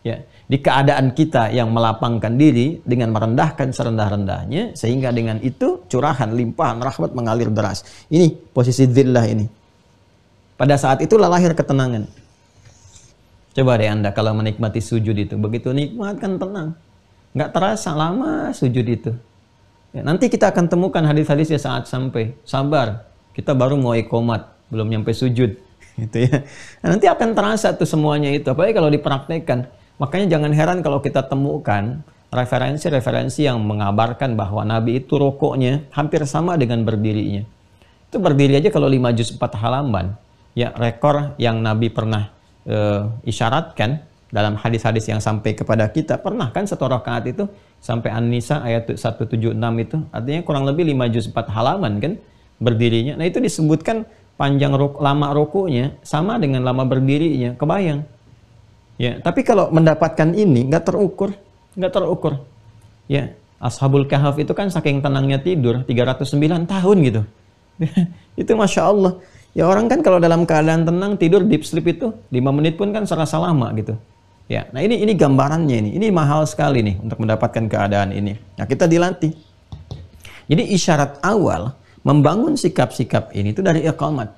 Ya, di keadaan kita yang melapangkan diri dengan merendahkan serendah-rendahnya, sehingga dengan itu curahan limpahan rahmat mengalir deras. Ini posisi dhillah ini. Pada saat itulah lahir ketenangan. Coba deh Anda kalau menikmati sujud itu, begitu nikmat kan tenang. Nggak terasa lama sujud itu. Ya, nanti kita akan temukan hadis-hadisnya saat sampai. Sabar, kita baru mau iqomat, belum nyampe sujud. Gitu ya. Nah, nanti akan terasa tuh semuanya itu, apalagi kalau dipraktekkan. Makanya jangan heran kalau kita temukan referensi-referensi yang mengabarkan bahwa Nabi itu rukuknya hampir sama dengan berdirinya. Itu berdiri aja kalau 5 juz 4 halaman. Ya, rekor yang Nabi pernah isyaratkan dalam hadis-hadis yang sampai kepada kita, pernah kan 1 rakaat itu sampai An-Nisa ayat 176 itu, artinya kurang lebih 5 juz 4 halaman kan berdirinya. Nah, itu disebutkan panjang lama rukunya sama dengan lama berdirinya, kebayang. Ya, tapi kalau mendapatkan ini nggak terukur. Ya, Ashabul Kahf itu kan saking tenangnya tidur 309 tahun gitu. Itu Masya Allah. Ya, orang kan kalau dalam keadaan tenang tidur deep sleep itu 5 menit pun kan serasa lama gitu. Ya, nah ini gambarannya ini. Ini mahal sekali nih untuk mendapatkan keadaan ini. Nah, kita dilatih. Jadi isyarat awal membangun sikap-sikap ini itu dari iqamat.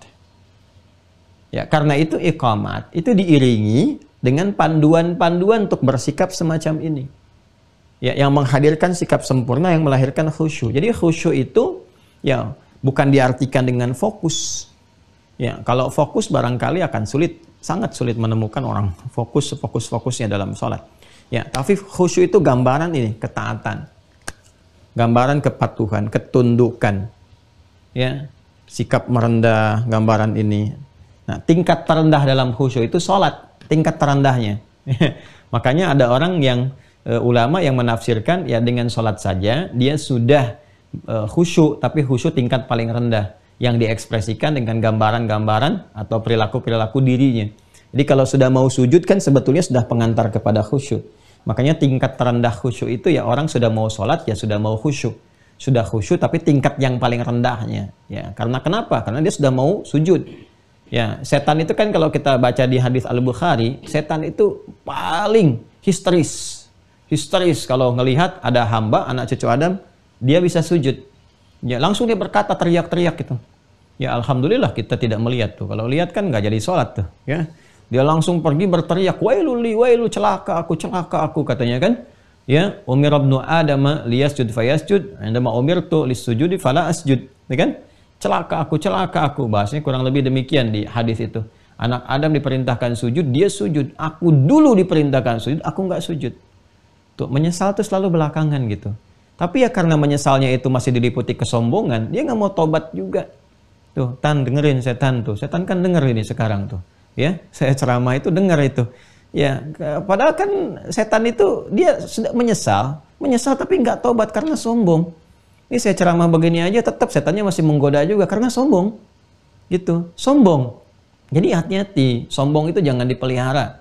Ya, karena itu iqamat itu diiringi dengan panduan-panduan untuk bersikap semacam ini. Ya, yang menghadirkan sikap sempurna yang melahirkan khusyuk. Jadi khusyuk itu ya bukan diartikan dengan fokus. Ya, kalau fokus barangkali akan sulit, sangat sulit menemukan orang fokusnya dalam sholat. Ya, tapi khusyuk itu gambaran ini, ketaatan. Gambaran kepatuhan, ketundukan. Ya, sikap merendah, gambaran ini. Nah, tingkat terendah dalam khusyuk itu sholat, tingkat terendahnya. Makanya ada orang yang ulama yang menafsirkan ya dengan sholat saja dia sudah khusyuk, tapi khusyuk tingkat paling rendah yang diekspresikan dengan gambaran-gambaran atau perilaku-perilaku dirinya. Jadi kalau sudah mau sujud kan sebetulnya sudah pengantar kepada khusyuk. Makanya tingkat terendah khusyuk itu ya orang sudah mau sholat ya sudah mau khusyuk. Sudah khusyuk tapi tingkat yang paling rendahnya. Ya, karena kenapa? Karena dia sudah mau sujud. Ya, setan itu kan kalau kita baca di hadis Al-Bukhari, setan itu paling histeris. Histeris kalau ngelihat ada hamba, anak cucu Adam, dia bisa sujud. Ya, langsung dia berkata teriak-teriak gitu. Ya, alhamdulillah kita tidak melihat tuh. Kalau lihat kan nggak jadi sholat tuh. Ya, dia langsung pergi berteriak, wailul li, wailu, celaka aku katanya kan. Ya, umir ibnu Adam liyasjud fayasjud, indama umirtu lisujudi fala asjud. Ya kan? Celaka aku. Bahasanya kurang lebih demikian di hadis itu. Anak Adam diperintahkan sujud, dia sujud. Aku dulu diperintahkan sujud, aku nggak sujud. Tuh, menyesal tuh selalu belakangan gitu. Tapi ya karena menyesalnya itu masih diliputi kesombongan, dia nggak mau tobat juga. Tuh, dengerin setan tuh. Setan kan denger ini sekarang tuh. Ya, saya ceramah itu denger itu. Ya, padahal kan setan itu dia sudah menyesal tapi nggak tobat karena sombong. Ini saya ceramah begini aja tetap setannya masih menggoda juga karena sombong. Gitu, sombong. Jadi hati-hati, sombong itu jangan dipelihara.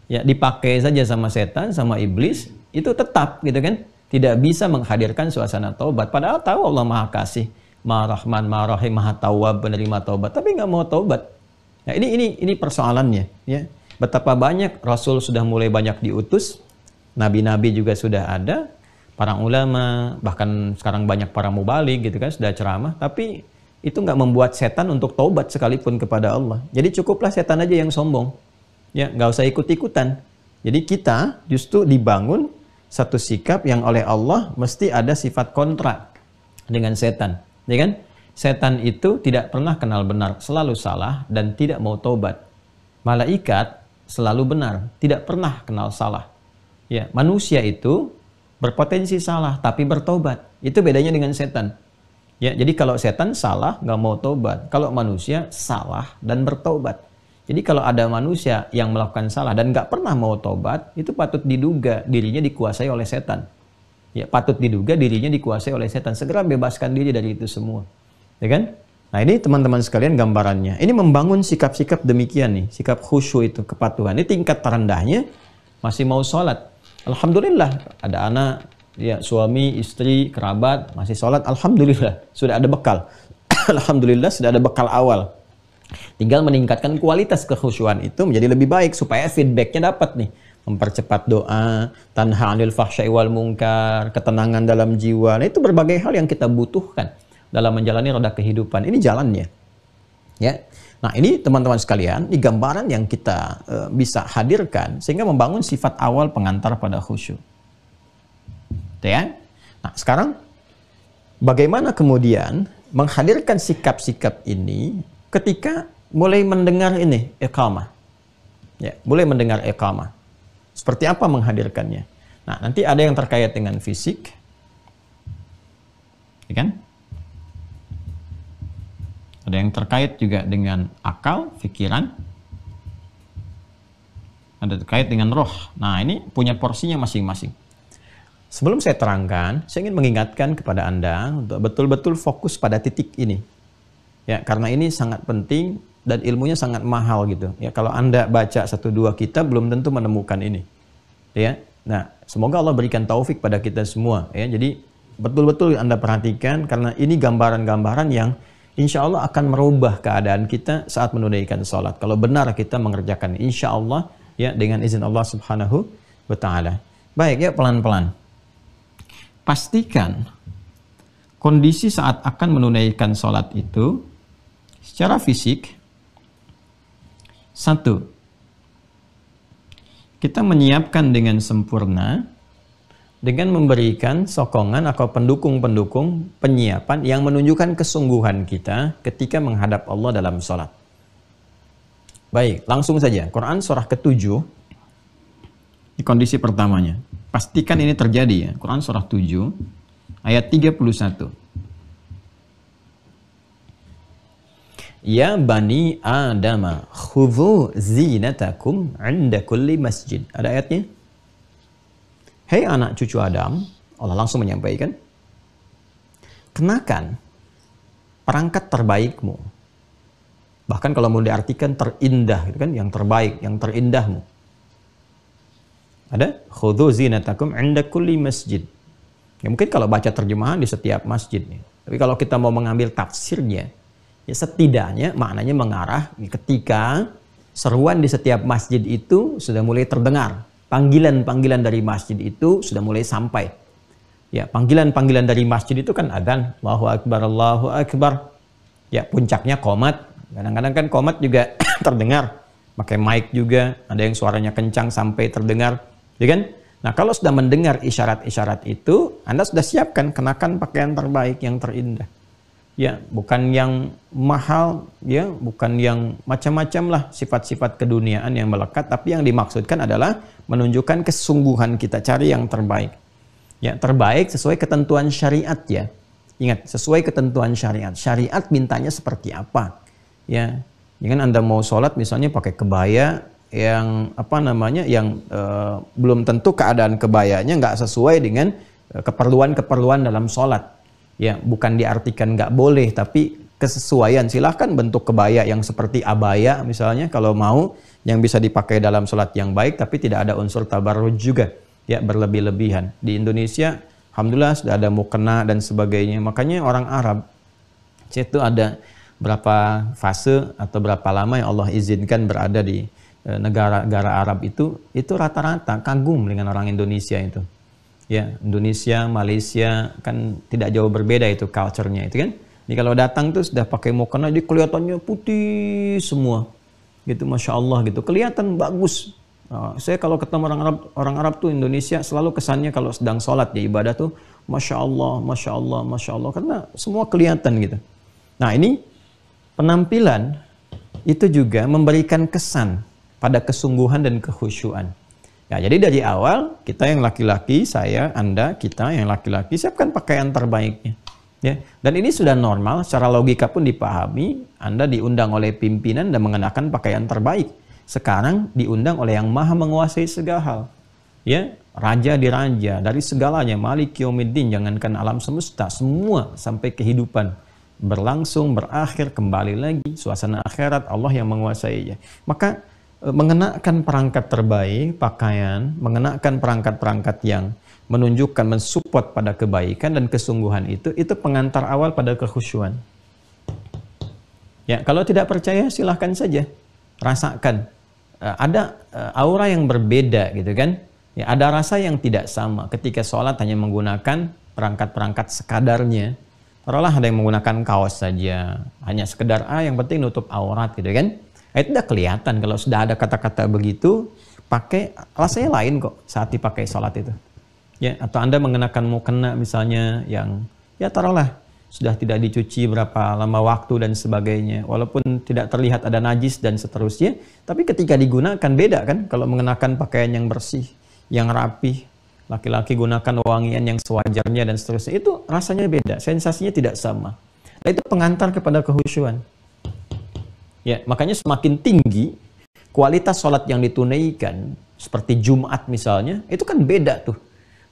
Ya, dipakai saja sama setan, sama iblis, itu tetap gitu kan. Tidak bisa menghadirkan suasana taubat. Padahal tahu Allah Maha Kasih, Maha Rahman, Maha Rahim, Maha Tawwab, penerima taubat, tapi nggak mau taubat. Nah, ini persoalannya, ya. Betapa banyak Rasul sudah mulai banyak diutus, nabi-nabi juga sudah ada, para ulama, bahkan sekarang banyak para mubalik gitu kan, sudah ceramah, tapi itu nggak membuat setan untuk taubat sekalipun kepada Allah. Jadi cukuplah setan aja yang sombong, ya nggak usah ikut-ikutan. Jadi kita justru dibangun satu sikap yang oleh Allah mesti ada sifat kontra dengan setan, ya kan? Setan itu tidak pernah kenal benar, selalu salah dan tidak mau taubat. Malaikat selalu benar, tidak pernah kenal salah. Ya, manusia itu berpotensi salah tapi bertobat. Itu bedanya dengan setan. Ya, jadi kalau setan salah nggak mau tobat, kalau manusia salah dan bertobat. Jadi kalau ada manusia yang melakukan salah dan nggak pernah mau tobat, itu patut diduga dirinya dikuasai oleh setan. Ya, patut diduga dirinya dikuasai oleh setan. Segera bebaskan diri dari itu semua. Ya kan? Nah, ini teman-teman sekalian gambarannya. Ini membangun sikap-sikap demikian nih, sikap khusyuk itu, kepatuhan. Ini tingkat terendahnya masih mau sholat. Alhamdulillah, ada anak, ya, suami, istri, kerabat, masih sholat. Alhamdulillah, sudah ada bekal. Alhamdulillah, sudah ada bekal awal. Tinggal meningkatkan kualitas kekhusyuan itu menjadi lebih baik supaya feedbacknya dapat nih. Mempercepat doa, tanha 'anil fahsya'i wal munkar, ketenangan dalam jiwa. Nah, itu berbagai hal yang kita butuhkan dalam menjalani roda kehidupan. Ini jalannya. Ya. Nah, ini teman-teman sekalian, ini gambaran yang kita bisa hadirkan sehingga membangun sifat awal pengantar pada khusyuk. Ya. Nah, sekarang bagaimana kemudian menghadirkan sikap-sikap ini ketika mulai mendengar ini iqamah. Ya, mulai mendengar iqamah. Seperti apa menghadirkannya? Nah, nanti ada yang terkait dengan fisik. Ya kan? Ada yang terkait juga dengan akal, pikiran. Ada terkait dengan roh. Nah, ini punya porsinya masing-masing. Sebelum saya terangkan, saya ingin mengingatkan kepada Anda untuk betul-betul fokus pada titik ini. Ya, karena ini sangat penting dan ilmunya sangat mahal gitu. Ya, kalau Anda baca 1-2 kitab belum tentu menemukan ini. Ya. Nah, semoga Allah berikan taufik pada kita semua, ya. Jadi betul-betul Anda perhatikan karena ini gambaran-gambaran yang insya Allah akan merubah keadaan kita saat menunaikan sholat. Kalau benar kita mengerjakan, insya Allah, ya, dengan izin Allah Subhanahu wa Ta'ala. Baik, ya, pelan-pelan. Pastikan kondisi saat akan menunaikan sholat itu secara fisik. 1. Kita menyiapkan dengan sempurna dengan memberikan sokongan atau pendukung-pendukung penyiapan yang menunjukkan kesungguhan kita ketika menghadap Allah dalam sholat. Baik, langsung saja. Quran surah ke-7, di kondisi pertamanya. Pastikan ini terjadi, ya. Quran surah 7, ayat 31. Ya bani Adama, khudhu zinatakum 'inda kulli masjid. Ada ayatnya? Hei anak cucu Adam, Allah langsung menyampaikan, kenakan perangkat terbaikmu. Bahkan kalau mau diartikan terindah, gitu kan, yang terbaik, yang terindahmu. Ada khudhu zinatakum 'inda kulli masjid. Ya, mungkin kalau baca terjemahan di setiap masjid. Tapi kalau kita mau mengambil tafsirnya, ya setidaknya maknanya mengarah ketika seruan di setiap masjid itu sudah mulai terdengar. Panggilan-panggilan dari masjid itu sudah mulai sampai. Ya, panggilan-panggilan dari masjid itu kan adzan, Allahu Akbar, Allahu Akbar. Ya, puncaknya qomat. Kadang-kadang kan qomat juga terdengar. Pakai mic juga, ada yang suaranya kencang sampai terdengar. Ya kan? Nah, kalau sudah mendengar isyarat-isyarat itu, Anda sudah siapkan, kenakan pakaian terbaik yang terindah. Ya, bukan yang mahal, ya, bukan yang macam-macam lah sifat-sifat keduniaan yang melekat, tapi yang dimaksudkan adalah menunjukkan kesungguhan kita cari yang terbaik. Ya, terbaik sesuai ketentuan syariat ya. Ingat, sesuai ketentuan syariat. Syariat mintanya seperti apa? Ya, jangan Anda mau sholat misalnya pakai kebaya yang belum tentu keadaan kebayanya nggak sesuai dengan keperluan-keperluan dalam sholat. Ya, bukan diartikan nggak boleh, tapi kesesuaian. Silahkan bentuk kebaya yang seperti abaya misalnya kalau mau, yang bisa dipakai dalam sholat yang baik, tapi tidak ada unsur tabarruj juga, ya, berlebih-lebihan. Di Indonesia, alhamdulillah sudah ada mukena dan sebagainya. Makanya orang Arab itu ada berapa fase atau berapa lama yang Allah izinkan berada di negara-negara Arab itu rata-rata kagum dengan orang Indonesia itu. Ya, Indonesia, Malaysia kan tidak jauh berbeda itu culture-nya itu kan. Jadi kalau datang tuh sudah pakai mukena, dia kelihatannya putih semua. Gitu, Masya Allah gitu. Kelihatan bagus. Saya kalau ketemu orang Arab tuh Indonesia selalu kesannya kalau sedang sholat ya ibadah tuh Masya Allah, Masya Allah, Masya Allah. Karena semua kelihatan gitu. Nah, ini penampilan itu juga memberikan kesan pada kesungguhan dan kekhusyuan. Ya, jadi dari awal kita yang laki-laki, saya, Anda, kita yang laki-laki siapkan pakaian terbaiknya. Ya, dan ini sudah normal, secara logika pun dipahami. Anda diundang oleh pimpinan dan mengenakan pakaian terbaik. Sekarang diundang oleh yang maha menguasai segala hal. Ya, raja di raja, dari segalanya, Malik Yaumiddin, jangankan alam semesta, semua sampai kehidupan berlangsung, berakhir, kembali lagi, suasana akhirat, Allah yang menguasainya. Maka mengenakan perangkat terbaik, pakaian, mengenakan perangkat-perangkat yang menunjukkan, mensupport pada kebaikan dan kesungguhan itu pengantar awal pada kekhusyuan. Ya, kalau tidak percaya silahkan saja rasakan. Ada aura yang berbeda gitu kan. Ya, ada rasa yang tidak sama ketika sholat hanya menggunakan perangkat-perangkat sekadarnya. Taruhlah ada yang menggunakan kaos saja, hanya sekedar yang penting nutup aurat gitu kan. Itu udah kelihatan kalau sudah ada kata-kata begitu, pakai rasanya lain kok saat dipakai sholat itu. Ya, atau Anda mengenakan mukena misalnya yang ya taruhlah sudah tidak dicuci berapa lama waktu dan sebagainya, walaupun tidak terlihat ada najis dan seterusnya, tapi ketika digunakan beda kan kalau mengenakan pakaian yang bersih, yang rapih, laki-laki gunakan wangian yang sewajarnya dan seterusnya, itu rasanya beda, sensasinya tidak sama. Nah, itu pengantar kepada kekhusyuan. Ya, makanya semakin tinggi kualitas sholat yang ditunaikan, seperti Jumat misalnya, itu kan beda tuh.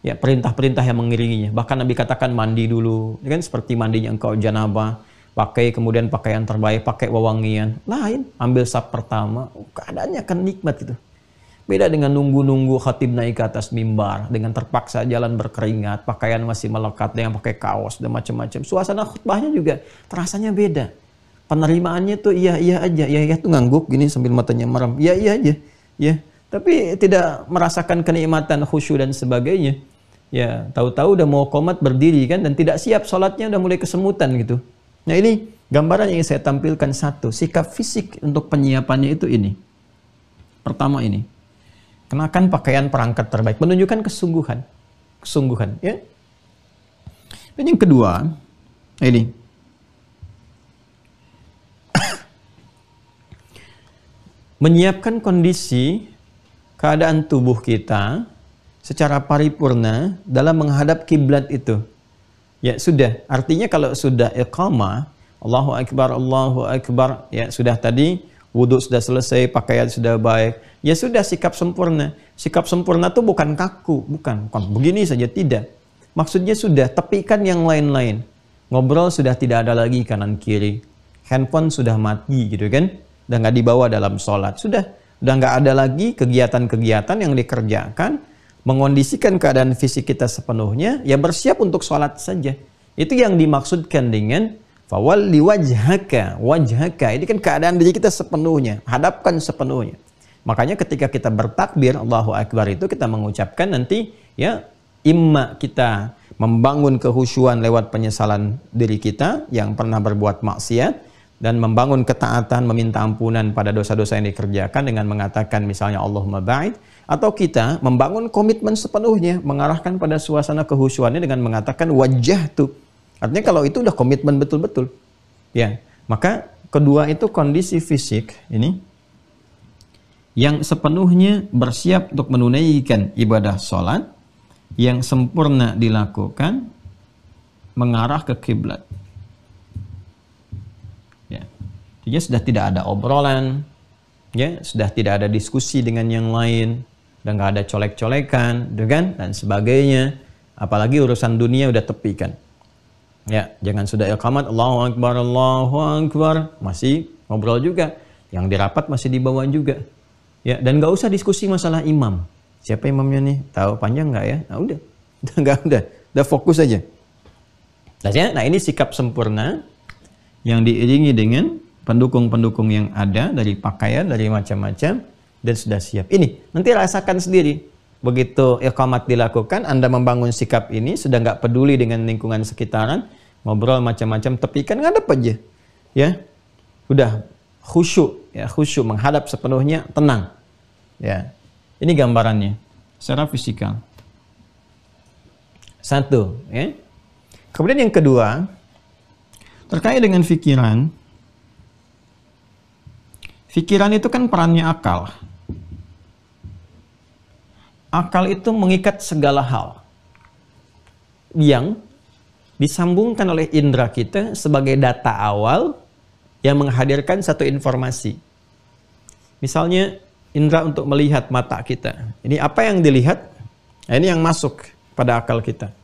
Ya, perintah-perintah yang mengiringinya. Bahkan Nabi katakan mandi dulu, ya kan, seperti mandinya engkau janabah, pakai kemudian pakaian terbaik, pakai wewangian. Lain, ambil saf pertama, keadaannya akan nikmat gitu. Beda dengan nunggu-nunggu khatib naik ke atas mimbar, dengan terpaksa jalan berkeringat, pakaian masih melekat, dengan pakai kaos dan macam-macam. Suasana khutbahnya juga terasanya beda. Penerimaannya tuh iya aja, tuh ngangguk gini sambil matanya merem, iya aja, ya. Tapi tidak merasakan kenikmatan khusyuk dan sebagainya. Ya, tahu-tahu udah mau qomat berdiri kan, dan tidak siap sholatnya udah mulai kesemutan gitu. Nah, ini gambaran yang saya tampilkan satu, sikap fisik untuk penyiapannya itu ini. Pertama ini, kenakan pakaian perangkat terbaik, menunjukkan kesungguhan, ya. Dan yang kedua, ini. Menyiapkan kondisi keadaan tubuh kita secara paripurna dalam menghadap kiblat itu. Ya sudah, artinya kalau sudah iqamah, Allahu Akbar. Ya, sudah tadi wudhu sudah selesai, pakaian sudah baik. Ya sudah, sikap sempurna. Sikap sempurna itu bukan kaku, bukan begini saja, tidak. Maksudnya sudah, tepikan yang lain-lain. Ngobrol sudah tidak ada lagi kanan kiri. Handphone sudah mati gitu kan. Udah nggak dibawa dalam sholat. Sudah nggak ada lagi kegiatan-kegiatan yang dikerjakan. Mengondisikan keadaan fisik kita sepenuhnya. Ya bersiap untuk sholat saja. Itu yang dimaksudkan dengan fawalli wajhaka. Wajhaka, ini kan keadaan diri kita sepenuhnya. Hadapkan sepenuhnya. Makanya ketika kita bertakbir Allahu Akbar itu kita mengucapkan nanti ya, imma kita membangun kehusyuan lewat penyesalan diri kita yang pernah berbuat maksiat dan membangun ketaatan, meminta ampunan pada dosa-dosa yang dikerjakan dengan mengatakan misalnya Allahumma ba'id, atau kita membangun komitmen sepenuhnya mengarahkan pada suasana kehusyuannya dengan mengatakan wajjahtu. Artinya kalau itu udah komitmen betul-betul. Ya, maka kedua itu kondisi fisik ini yang sepenuhnya bersiap untuk menunaikan ibadah sholat yang sempurna dilakukan mengarah ke kiblat. Ya, jadi sudah tidak ada obrolan, ya, sudah tidak ada diskusi dengan yang lain, dan nggak ada colek-colekan, dan sebagainya. Apalagi urusan dunia udah tepikan. Ya, jangan sudah iqamat Allahu Akbar, masih ngobrol juga. Yang dirapat masih dibawa juga. Ya, dan nggak usah diskusi masalah imam. Siapa imamnya nih? Tahu panjang nggak ya? Nah, udah fokus aja. Nah, ini sikap sempurna yang diiringi dengan pendukung-pendukung yang ada dari pakaian, dari macam-macam, dan sudah siap. Ini nanti rasakan sendiri. Begitu iqamat dilakukan, Anda membangun sikap ini, sudah nggak peduli dengan lingkungan sekitaran, ngobrol macam-macam, tepikan, ngadep aja. Ya, udah khusyuk, ya, khusyuk, menghadap sepenuhnya, tenang. Ya, ini gambarannya secara fisikal. Satu, ya. Kemudian yang kedua, terkait dengan pikiran. Pikiran itu kan perannya akal. Akal itu mengikat segala hal yang disambungkan oleh indera kita sebagai data awal yang menghadirkan satu informasi. Misalnya indera untuk melihat mata kita. Ini apa yang dilihat? Nah, ini yang masuk pada akal kita.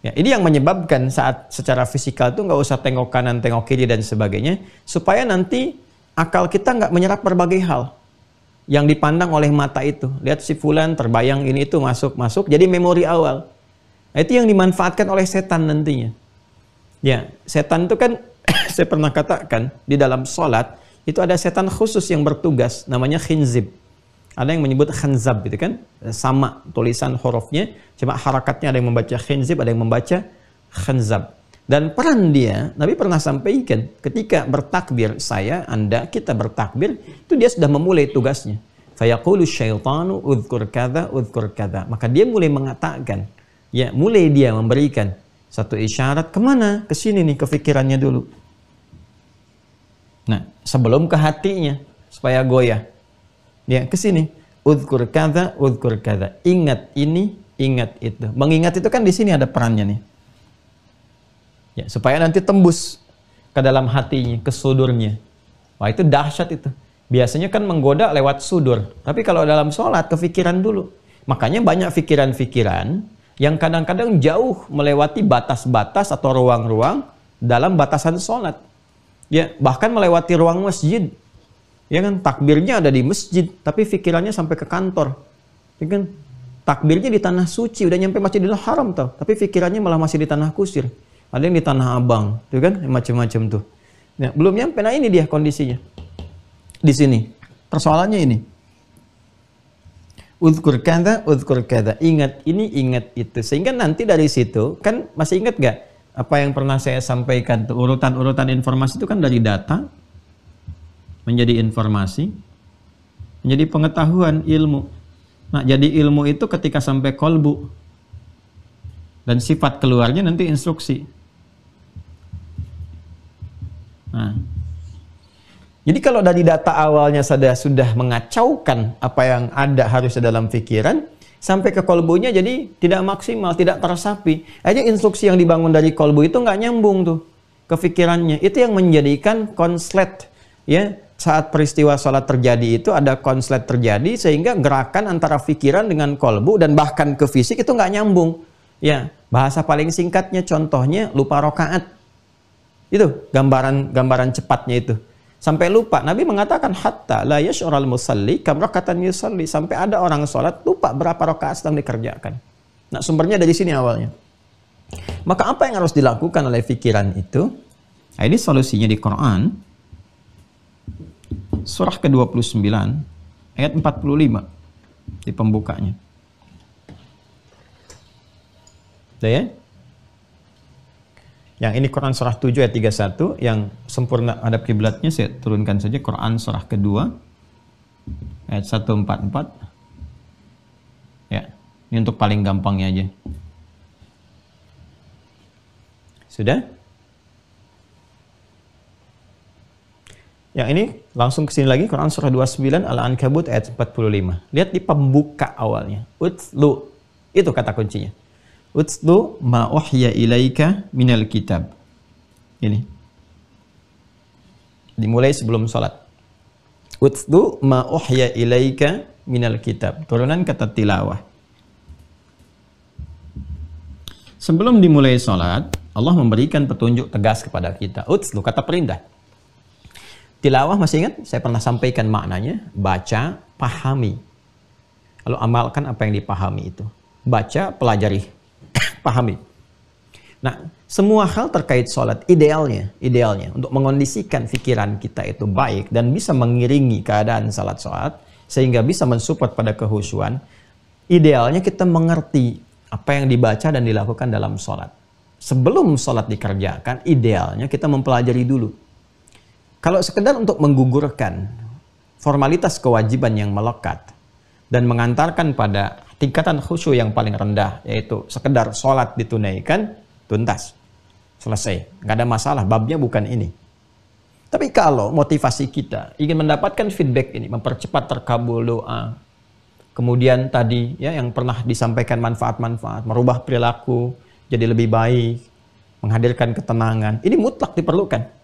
Ya, ini yang menyebabkan saat secara fisikal itu nggak usah tengok kanan, tengok kiri dan sebagainya, supaya nanti akal kita nggak menyerap berbagai hal yang dipandang oleh mata itu. Lihat si fulan terbayang ini itu masuk, jadi memori awal. Nah, itu yang dimanfaatkan oleh setan nantinya. Ya, setan itu kan saya pernah katakan di dalam sholat itu ada setan khusus yang bertugas, namanya khinzib. Ada yang menyebut khanzab gitu kan, sama tulisan hurufnya, cuma harakatnya ada yang membaca khinzib, ada yang membaca khanzab. Dan peran dia, Nabi pernah sampaikan, ketika bertakbir saya, Anda, kita bertakbir, itu dia sudah memulai tugasnya. Fayaqulu syaitanu udhkur kadha, udhkur kadha. Maka dia mulai mengatakan, ya, mulai dia memberikan satu isyarat, kemana? Ke sini nih, ke pikirannya dulu. Nah, sebelum ke hatinya, supaya goyah. Ya, ke sini. Udhkur kadha, udhkur kadha. Ingat ini, ingat itu. Mengingat itu kan di sini ada perannya nih. Ya, supaya nanti tembus ke dalam hatinya, ke sudurnya. Wah, itu dahsyat itu. Biasanya kan menggoda lewat sudur. Tapi kalau dalam sholat, kefikiran dulu. Makanya banyak pikiran-pikiran yang kadang-kadang jauh melewati batas-batas atau ruang-ruang dalam batasan sholat. Ya, bahkan melewati ruang masjid. Ya kan, takbirnya ada di masjid, tapi pikirannya sampai ke kantor. Ya kan, takbirnya di tanah suci, udah nyampe Masjidil Haram tau, tapi pikirannya malah masih di tanah kusir. Ada yang di Tanah Abang, tuh kan, macam-macam tuh. Ya, belum nyampe, nah ini dia kondisinya. Di sini, persoalannya ini. Udhkur kadha, udhkur kadha. Ingat ini, ingat itu. Sehingga nanti dari situ, kan masih ingat gak? Apa yang pernah saya sampaikan tuh, urutan-urutan informasi itu kan dari data, menjadi informasi, menjadi pengetahuan, ilmu. Nah, jadi ilmu itu ketika sampai kolbu, dan sifat keluarnya nanti instruksi. Nah, jadi kalau dari data awalnya sudah mengacaukan apa yang ada harusnya dalam pikiran, sampai ke kolbunya jadi tidak maksimal, tidak tersapi. Aja instruksi yang dibangun dari kolbu itu nggak nyambung tuh
kefikirannya. Itu yang menjadikan konslet, ya. Saat peristiwa sholat terjadi itu ada konslet terjadi sehingga gerakan antara pikiran dengan kolbu dan bahkan ke fisik itu nggak nyambung. Ya, bahasa paling singkatnya contohnya lupa rokaat. Itu gambaran cepatnya itu. Sampai lupa. Nabi mengatakan hatta la yash'ural musalli kam rakatan yusalli, sampai ada orang sholat lupa berapa rakaat sedang dikerjakan. Nah, sumbernya dari sini awalnya. Maka apa yang harus dilakukan oleh pikiran itu? Nah, ini solusinya di Quran. Surah ke-29 ayat 45 di pembukanya. Udah ya? Yang ini Quran surah 7 ayat 31, yang sempurna hadap kiblatnya saya turunkan saja Quran surah kedua ayat 144. Ya, ini untuk paling gampangnya aja. Sudah? Yang ini langsung ke sini lagi Quran surah 29 Al-Ankabut ayat 45. Lihat di pembuka awalnya. Utslu. Itu kata kuncinya. Utslu ma uhya ilaika minal kitab. Ini. Dimulai sebelum salat. Utslu ma uhya ilaika minal kitab. Turunan kata tilawah. Sebelum dimulai salat, Allah memberikan petunjuk tegas kepada kita. Utslu kata perintah. Tilawah masih ingat? Saya pernah sampaikan maknanya. Baca, pahami. Lalu amalkan apa yang dipahami itu. Baca, pelajari, pahami. Nah, semua hal terkait sholat idealnya untuk mengondisikan pikiran kita itu baik dan bisa mengiringi keadaan sholat sehingga bisa mensupport pada kehusuan. Idealnya kita mengerti apa yang dibaca dan dilakukan dalam sholat. Sebelum sholat dikerjakan, idealnya kita mempelajari dulu. Kalau sekedar untuk menggugurkan formalitas kewajiban yang melekat dan mengantarkan pada tingkatan khusyuk yang paling rendah, yaitu sekedar sholat ditunaikan, tuntas, selesai, nggak ada masalah, babnya bukan ini. Tapi kalau motivasi kita ingin mendapatkan feedback ini, mempercepat terkabul doa, kemudian tadi ya yang pernah disampaikan manfaat-manfaat, merubah perilaku jadi lebih baik, menghadirkan ketenangan, ini mutlak diperlukan.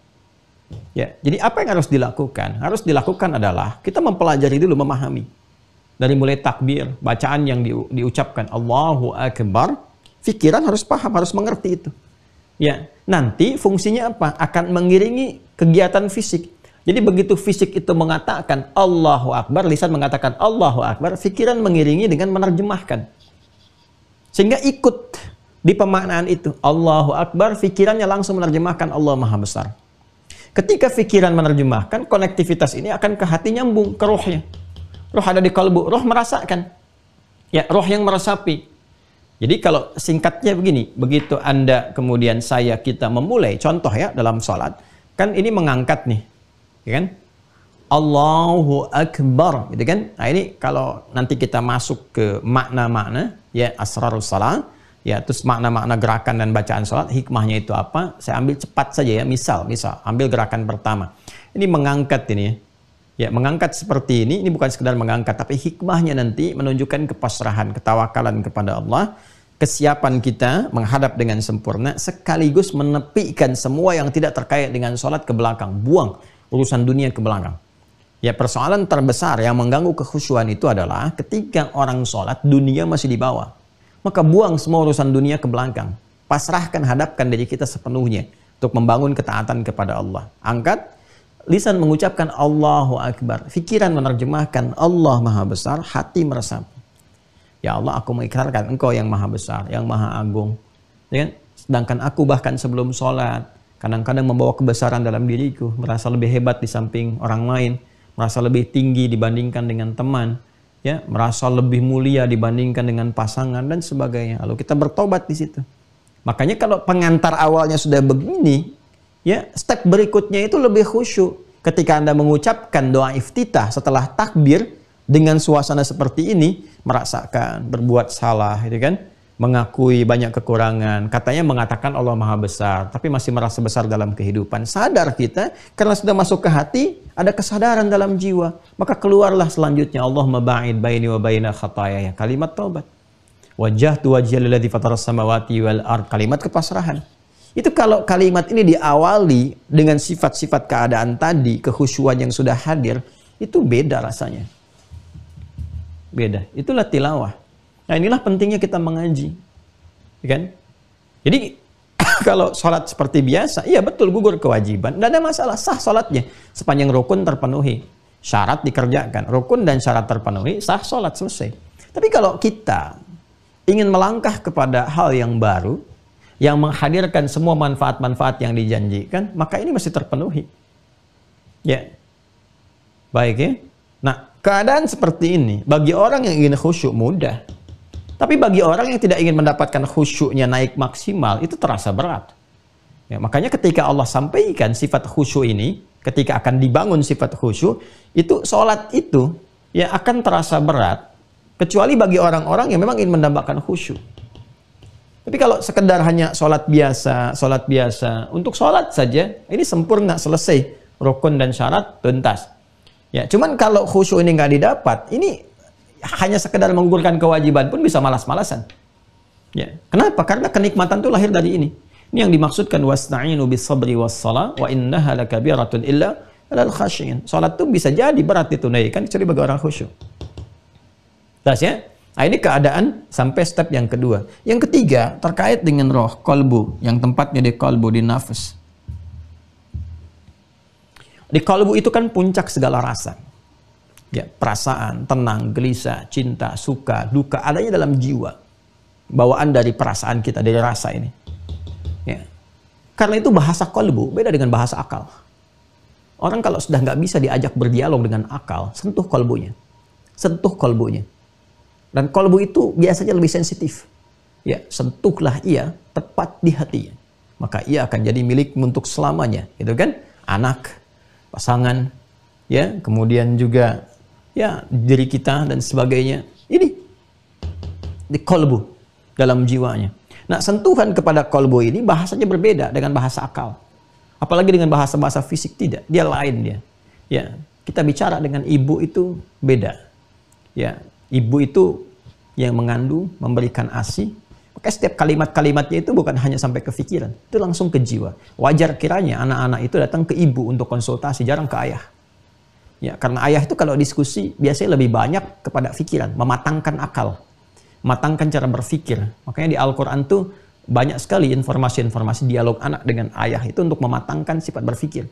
Ya, jadi apa yang harus dilakukan? Harus dilakukan adalah kita mempelajari dulu, memahami. Dari mulai takbir, bacaan yang diucapkan Allahu Akbar, pikiran harus paham, harus mengerti itu. Ya, nanti fungsinya apa? Akan mengiringi kegiatan fisik. Jadi begitu fisik itu mengatakan Allahu Akbar, lisan mengatakan Allahu Akbar, pikiran mengiringi dengan menerjemahkan. Sehingga ikut di pemaknaan itu. Allahu Akbar, pikirannya langsung menerjemahkan Allah Maha Besar. Ketika pikiran menerjemahkan, konektivitas ini akan ke hati nyambung, ke rohnya. Roh ada di kalbu, roh merasakan. Ya, roh yang meresapi. Jadi kalau singkatnya begini, begitu Anda kemudian kita memulai, contoh ya dalam sholat, kan ini mengangkat nih, ya kan? Allahu Akbar, gitu kan? Nah ini kalau nanti kita masuk ke makna-makna, ya asrarus salat, ya, terus makna-makna gerakan dan bacaan sholat, hikmahnya itu apa? Saya ambil cepat saja ya, misal, ambil gerakan pertama. Ini mengangkat ini ya. Ya, mengangkat seperti ini bukan sekedar mengangkat, tapi hikmahnya nanti menunjukkan kepasrahan, ketawakalan kepada Allah, kesiapan kita menghadap dengan sempurna, sekaligus menepikan semua yang tidak terkait dengan sholat ke belakang. Buang urusan dunia ke belakang. Ya, persoalan terbesar yang mengganggu kekhusyuan itu adalah ketika orang sholat, dunia masih di bawah. Maka buang semua urusan dunia ke belakang. Pasrahkan, hadapkan diri kita sepenuhnya untuk membangun ketaatan kepada Allah. Angkat, lisan mengucapkan Allahu Akbar. Pikiran menerjemahkan Allah Maha Besar, hati meresapi. Ya Allah, aku mengikrarkan Engkau yang Maha Besar, yang Maha Agung. Ya kan? Sedangkan aku bahkan sebelum sholat, kadang-kadang membawa kebesaran dalam diriku, merasa lebih hebat di samping orang lain, merasa lebih tinggi dibandingkan dengan teman. Ya, merasa lebih mulia dibandingkan dengan pasangan dan sebagainya. Lalu kita bertobat di situ. Makanya kalau pengantar awalnya sudah begini, ya, step berikutnya itu lebih khusyuk. Ketika Anda mengucapkan doa iftitah setelah takbir dengan suasana seperti ini, merasakan berbuat salah, gitu kan? Mengakui banyak kekurangan, katanya mengatakan Allah Maha Besar, tapi masih merasa besar dalam kehidupan. Sadar kita, karena sudah masuk ke hati, ada kesadaran dalam jiwa. Maka keluarlah selanjutnya, Allahumma ba'id baini wa baina khatayaya. Kalimat taubat. Wajjahtu wajhiya lilladzi fataras samawati wal ard. Kalimat kepasrahan. Itu kalau kalimat ini diawali dengan sifat-sifat keadaan tadi, kekhusyuan yang sudah hadir, itu beda rasanya. Beda. Itulah tilawah. Nah, inilah pentingnya kita mengaji. Kan? Jadi kalau sholat seperti biasa, iya betul gugur kewajiban. Tidak ada masalah, sah sholatnya. Sepanjang rukun terpenuhi. Syarat dikerjakan. Rukun dan syarat terpenuhi, sah sholat, selesai. Tapi kalau kita ingin melangkah kepada hal yang baru, yang menghadirkan semua manfaat-manfaat yang dijanjikan, maka ini mesti terpenuhi. Ya. Baik ya. Nah, keadaan seperti ini, bagi orang yang ingin khusyuk mudah. Tapi bagi orang yang tidak ingin mendapatkan khusyuknya naik maksimal, itu terasa berat. Ya, makanya ketika Allah sampaikan sifat khusyuk ini, ketika akan dibangun sifat khusyuk, itu sholat itu ya akan terasa berat, kecuali bagi orang-orang yang memang ingin mendapatkan khusyuk. Tapi kalau sekedar hanya sholat biasa, untuk sholat saja, ini sempurna, selesai. Rukun dan syarat, tuntas. Ya, cuman kalau khusyuk ini nggak didapat, ini hanya sekedar menggugurkan kewajiban pun bisa malas-malasan. Ya, kenapa? Karena kenikmatan itu lahir dari ini. Ini yang dimaksudkan wasta'inu bis-sabri was-shalah wa innaha lakabiratun illa 'alal khashiyin. Salat itu bisa jadi berat ditunaikan kecuali bagi orang khusyuk. Terus ya. Nah, ini keadaan sampai step yang kedua. Yang ketiga terkait dengan roh, kolbu, yang tempatnya di kolbu, di nafas. Di kolbu itu kan puncak segala rasa. Ya, perasaan, tenang, gelisah, cinta, suka, duka, adanya dalam jiwa. Bawaan dari perasaan kita, dari rasa ini. Ya. Karena itu bahasa kolbu beda dengan bahasa akal. Orang kalau sudah nggak bisa diajak berdialog dengan akal, sentuh kolbunya. Sentuh kolbunya. Dan kolbu itu biasanya lebih sensitif. Ya, sentuhlah ia tepat di hatinya. Maka ia akan jadi milik untuk selamanya. Gitu kan? Anak, pasangan, ya, kemudian juga ya diri kita dan sebagainya. Ini di kolbu, dalam jiwanya. Nah, sentuhan kepada kolbu ini bahasanya berbeda dengan bahasa akal. Apalagi dengan bahasa-bahasa fisik, tidak. Dia lain dia. Ya, kita bicara dengan ibu itu beda. Ya, ibu itu yang mengandung, memberikan ASI. Maka setiap kalimat-kalimatnya itu bukan hanya sampai ke pikiran, itu langsung ke jiwa. Wajar kiranya anak-anak itu datang ke ibu untuk konsultasi, jarang ke ayah. Ya, karena ayah itu kalau diskusi biasanya lebih banyak kepada pikiran, mematangkan akal, mematangkan cara berpikir. Makanya di Al-Quran tuh banyak sekali informasi-informasi dialog anak dengan ayah itu untuk mematangkan sifat berpikir.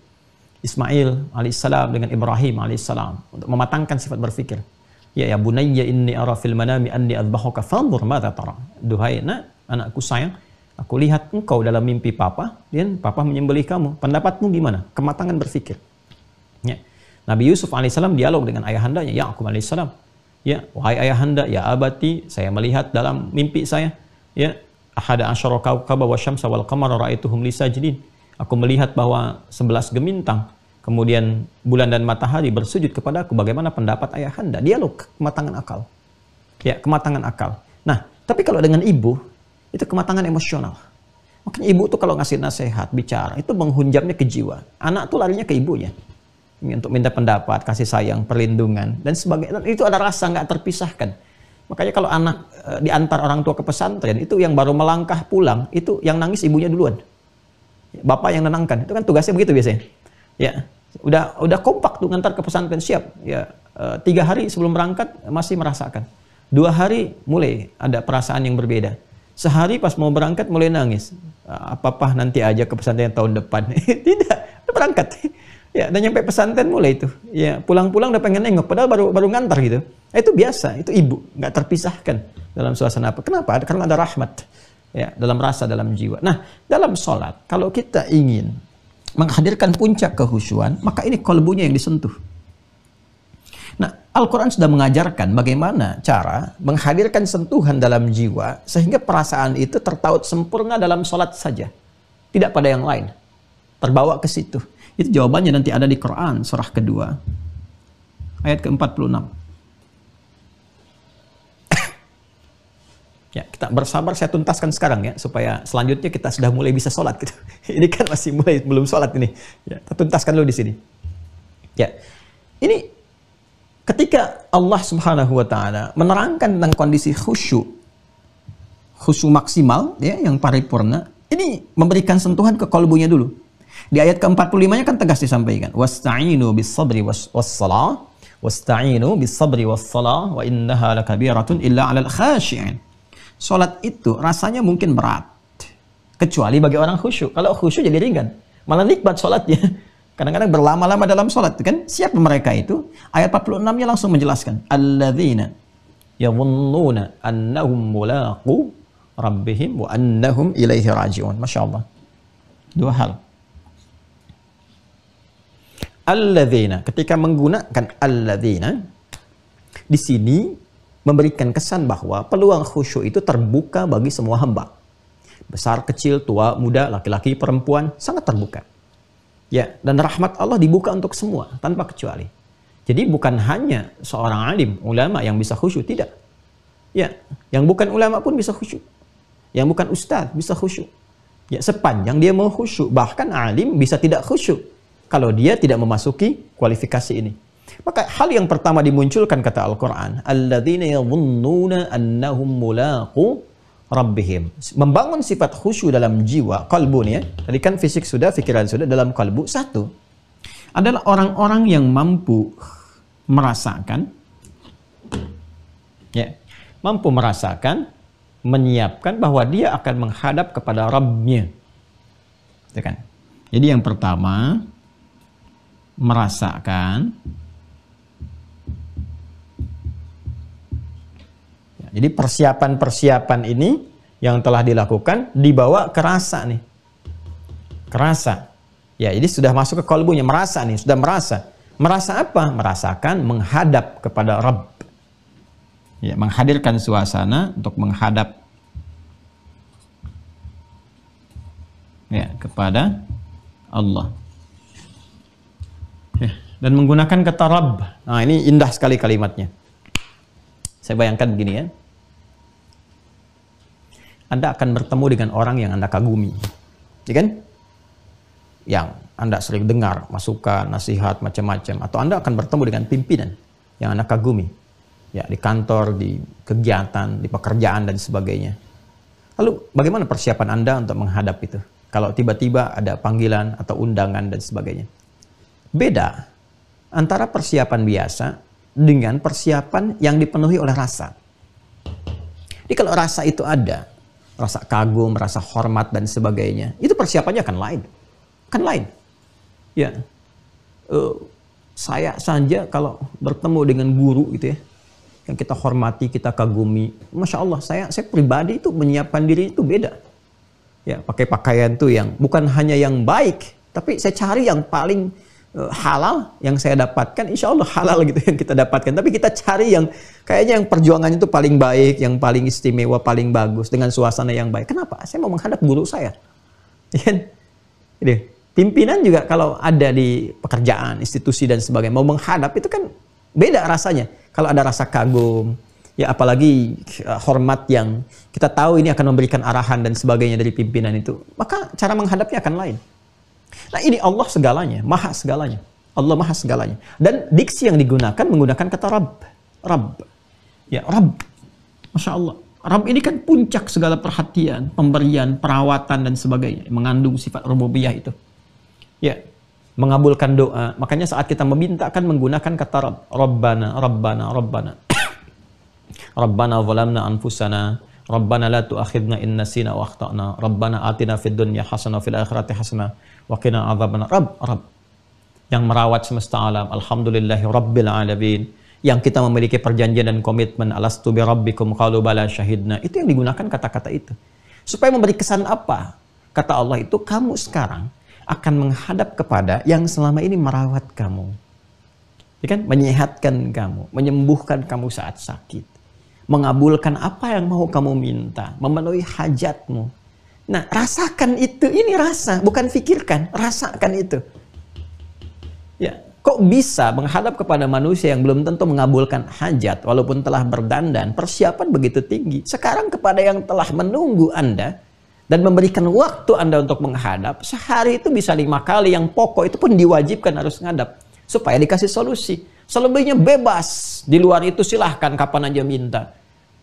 Ismail alaihissalam dengan Ibrahim alaihissalam untuk mematangkan sifat berpikir. Ya bunayya inni ara fil manami anni adbahuka fanzur madza tara. Duhai anakku sayang, aku lihat engkau dalam mimpi papa dan papa menyembelih kamu. Pendapatmu gimana? Kematangan berpikir. Ya. Nabi Yusuf alaihissalam dialog dengan ayahandanya, Ya'qub alaihissalam. Ya, wahai ayahanda, ya abati, saya melihat dalam mimpi saya, ya, ahada asyara kawkaba wasyamsa wal qamara ra'aituhum li sajidin. Aku melihat bahwa 11 gemintang, kemudian bulan dan matahari bersujud kepadaku. Bagaimana pendapat ayahanda? Dialog kematangan akal. Ya, kematangan akal. Nah, tapi kalau dengan ibu, itu kematangan emosional. Makanya ibu tuh kalau ngasih nasihat, bicara, itu menghunjamnya ke jiwa. Anak tuh larinya ke ibunya. Untuk minta pendapat, kasih sayang, perlindungan, dan sebagainya. Itu ada rasa nggak terpisahkan. Makanya kalau anak diantar orang tua ke pesantren, itu yang baru melangkah pulang, itu yang nangis ibunya duluan. Bapak yang nenangkan. Itu kan tugasnya begitu biasanya. Ya, udah kompak tuh ngantar ke pesantren, siap. Ya, 3 hari sebelum berangkat masih merasakan. 2 hari mulai ada perasaan yang berbeda. Sehari pas mau berangkat mulai nangis. Apa-apa nanti aja ke pesantren tahun depan. Tidak, udah berangkat. Ya, dan nyampe pesantren mulai itu. Ya, pulang-pulang udah pengen nengok, padahal baru ngantar gitu. Itu biasa, itu ibu, nggak terpisahkan dalam suasana apa. Kenapa? Karena ada rahmat. Ya, dalam rasa, dalam jiwa. Nah, dalam sholat, kalau kita ingin menghadirkan puncak kehusyuan, maka ini kolbunya yang disentuh. Nah, Al-Quran sudah mengajarkan bagaimana cara menghadirkan sentuhan dalam jiwa, sehingga perasaan itu tertaut sempurna dalam sholat saja. Tidak pada yang lain. Terbawa ke situ. Itu jawabannya nanti ada di Quran, surah kedua, ayat ke-46. Ya, kita bersabar, saya tuntaskan sekarang ya, supaya selanjutnya kita sudah mulai bisa sholat gitu. Ini kan masih belum sholat ini. Ya, kita tuntaskan dulu di sini. Ya, ini ketika Allah Subhanahu Wa Taala menerangkan tentang kondisi khusyuk maksimal, ya, yang paripurna, Ini memberikan sentuhan ke kalbunya dulu. Di ayat ke-45-nya kan tegas disampaikan, wasta'inu bis-sabri was-salah, wasta'inu bis-sabri was-salah wa innaha lakabiratun illa 'alal khashi'in. Salat itu rasanya mungkin berat, kecuali bagi orang khusyuk. Kalau khusyuk jadi ringan, malah nikmat salatnya. Kadang-kadang berlama-lama dalam salat kan. Siapa mereka itu? Ayat 46-nya langsung menjelaskan, alladzina yadhunnuna annahum mulaqu rabbihim wa annahum ilaihi raji'un. Masya Allah. Dua hal. Alladzina, ketika menggunakan alladzina di sini memberikan kesan bahwa peluang khusyuk itu terbuka bagi semua hamba. Besar, kecil, tua, muda, laki-laki, perempuan, sangat terbuka. Ya, dan rahmat Allah dibuka untuk semua tanpa kecuali. Jadi bukan hanya seorang alim, ulama yang bisa khusyuk, tidak. Ya, yang bukan ulama pun bisa khusyuk. Yang bukan ustaz bisa khusyuk. Ya, sepanjang dia mau khusyuk, bahkan alim bisa tidak khusyuk kalau dia tidak memasuki kualifikasi ini. Maka hal yang pertama dimunculkan kata Al-Quran, alladzina yadhunnuna annahum mulaqu rabbihim. Membangun sifat khusyuk dalam jiwa, kalbu nih ya. Tadi kan fisik sudah, pikiran sudah, dalam kalbu satu. Adalah orang-orang yang mampu merasakan, ya, mampu merasakan, menyiapkan bahwa dia akan menghadap kepada Rabb-nya. Itu kan? Jadi yang pertama, merasakan. Jadi persiapan-persiapan ini yang telah dilakukan dibawa ke rasa nih. Kerasa. Ya, jadi sudah masuk ke kalbunya, merasa nih, sudah merasa. Merasa apa? Merasakan menghadap kepada Rabb. Ya, menghadirkan suasana untuk menghadap ya kepada Allah. Ya, dan menggunakan kata Rabb. Nah, ini indah sekali kalimatnya. Saya bayangkan begini ya. Anda akan bertemu dengan orang yang Anda kagumi. Ya kan? Yang Anda sering dengar masukan, nasihat, macam-macam. Atau Anda akan bertemu dengan pimpinan yang Anda kagumi. Ya, di kantor, di kegiatan, di pekerjaan, dan sebagainya. Lalu, bagaimana persiapan Anda untuk menghadap itu? Kalau tiba-tiba ada panggilan atau undangan dan sebagainya. Beda antara persiapan biasa dengan persiapan yang dipenuhi oleh rasa. Jadi kalau rasa itu ada, rasa kagum, rasa hormat dan sebagainya, itu persiapannya akan lain. Akan lain. Ya. Saya saja kalau bertemu dengan guru gitu ya, yang kita hormati, kita kagumi, Masya Allah, saya pribadi itu menyiapkan diri itu beda. Ya, pakai pakaian tuh yang bukan hanya yang baik, tapi saya cari yang paling halal yang saya dapatkan, insya Allah halal gitu yang kita dapatkan. Tapi kita cari yang kayaknya yang perjuangannya itu paling baik, yang paling istimewa, paling bagus, dengan suasana yang baik. Kenapa? Saya mau menghadap guru saya. Jadi, pimpinan juga kalau ada di pekerjaan, institusi dan sebagainya, mau menghadap itu kan beda rasanya. Kalau ada rasa kagum, ya apalagi hormat yang kita tahu ini akan memberikan arahan dan sebagainya dari pimpinan itu, maka cara menghadapnya akan lain. Nah, ini Allah segalanya, maha segalanya. Allah maha segalanya. Dan diksi yang digunakan menggunakan kata Rabb. Rabb. Ya, Rabb. Masya Allah. Rabb ini kan puncak segala perhatian, pemberian, perawatan dan sebagainya. Mengandung sifat rububiyah itu. Ya, mengabulkan doa. Makanya saat kita meminta kan menggunakan kata Rabb. Rabbana, Rabbana, Rabbana. Rabbana zalamna anfusana. Rabbana la tu'akhidna in nasina wa akhtana. Rabbana atina fid dunya hasanah fil akhirati hasanah wa qina adzabannar. Rabb yang merawat semesta alam. Alhamdulillahi rabbil alamin. Yang kita memiliki perjanjian dan komitmen, alastu bi rabbikum qalu bala syahidna. Itu yang digunakan kata-kata itu. Supaya memberi kesan apa? Kata Allah itu, kamu sekarang akan menghadap kepada yang selama ini merawat kamu. Ya kan? Menyehatkan kamu, menyembuhkan kamu saat sakit. Mengabulkan apa yang mau kamu minta, memenuhi hajatmu. Nah, rasakan itu, ini rasa, bukan fikirkan, rasakan itu. Ya, kok bisa menghadap kepada manusia yang belum tentu mengabulkan hajat, walaupun telah berdandan, persiapan begitu tinggi. Sekarang kepada yang telah menunggu Anda, dan memberikan waktu Anda untuk menghadap, sehari itu bisa 5 kali, yang pokok itu pun diwajibkan harus menghadap. Supaya dikasih solusi. Selebihnya bebas. Di luar itu silahkan kapan aja minta.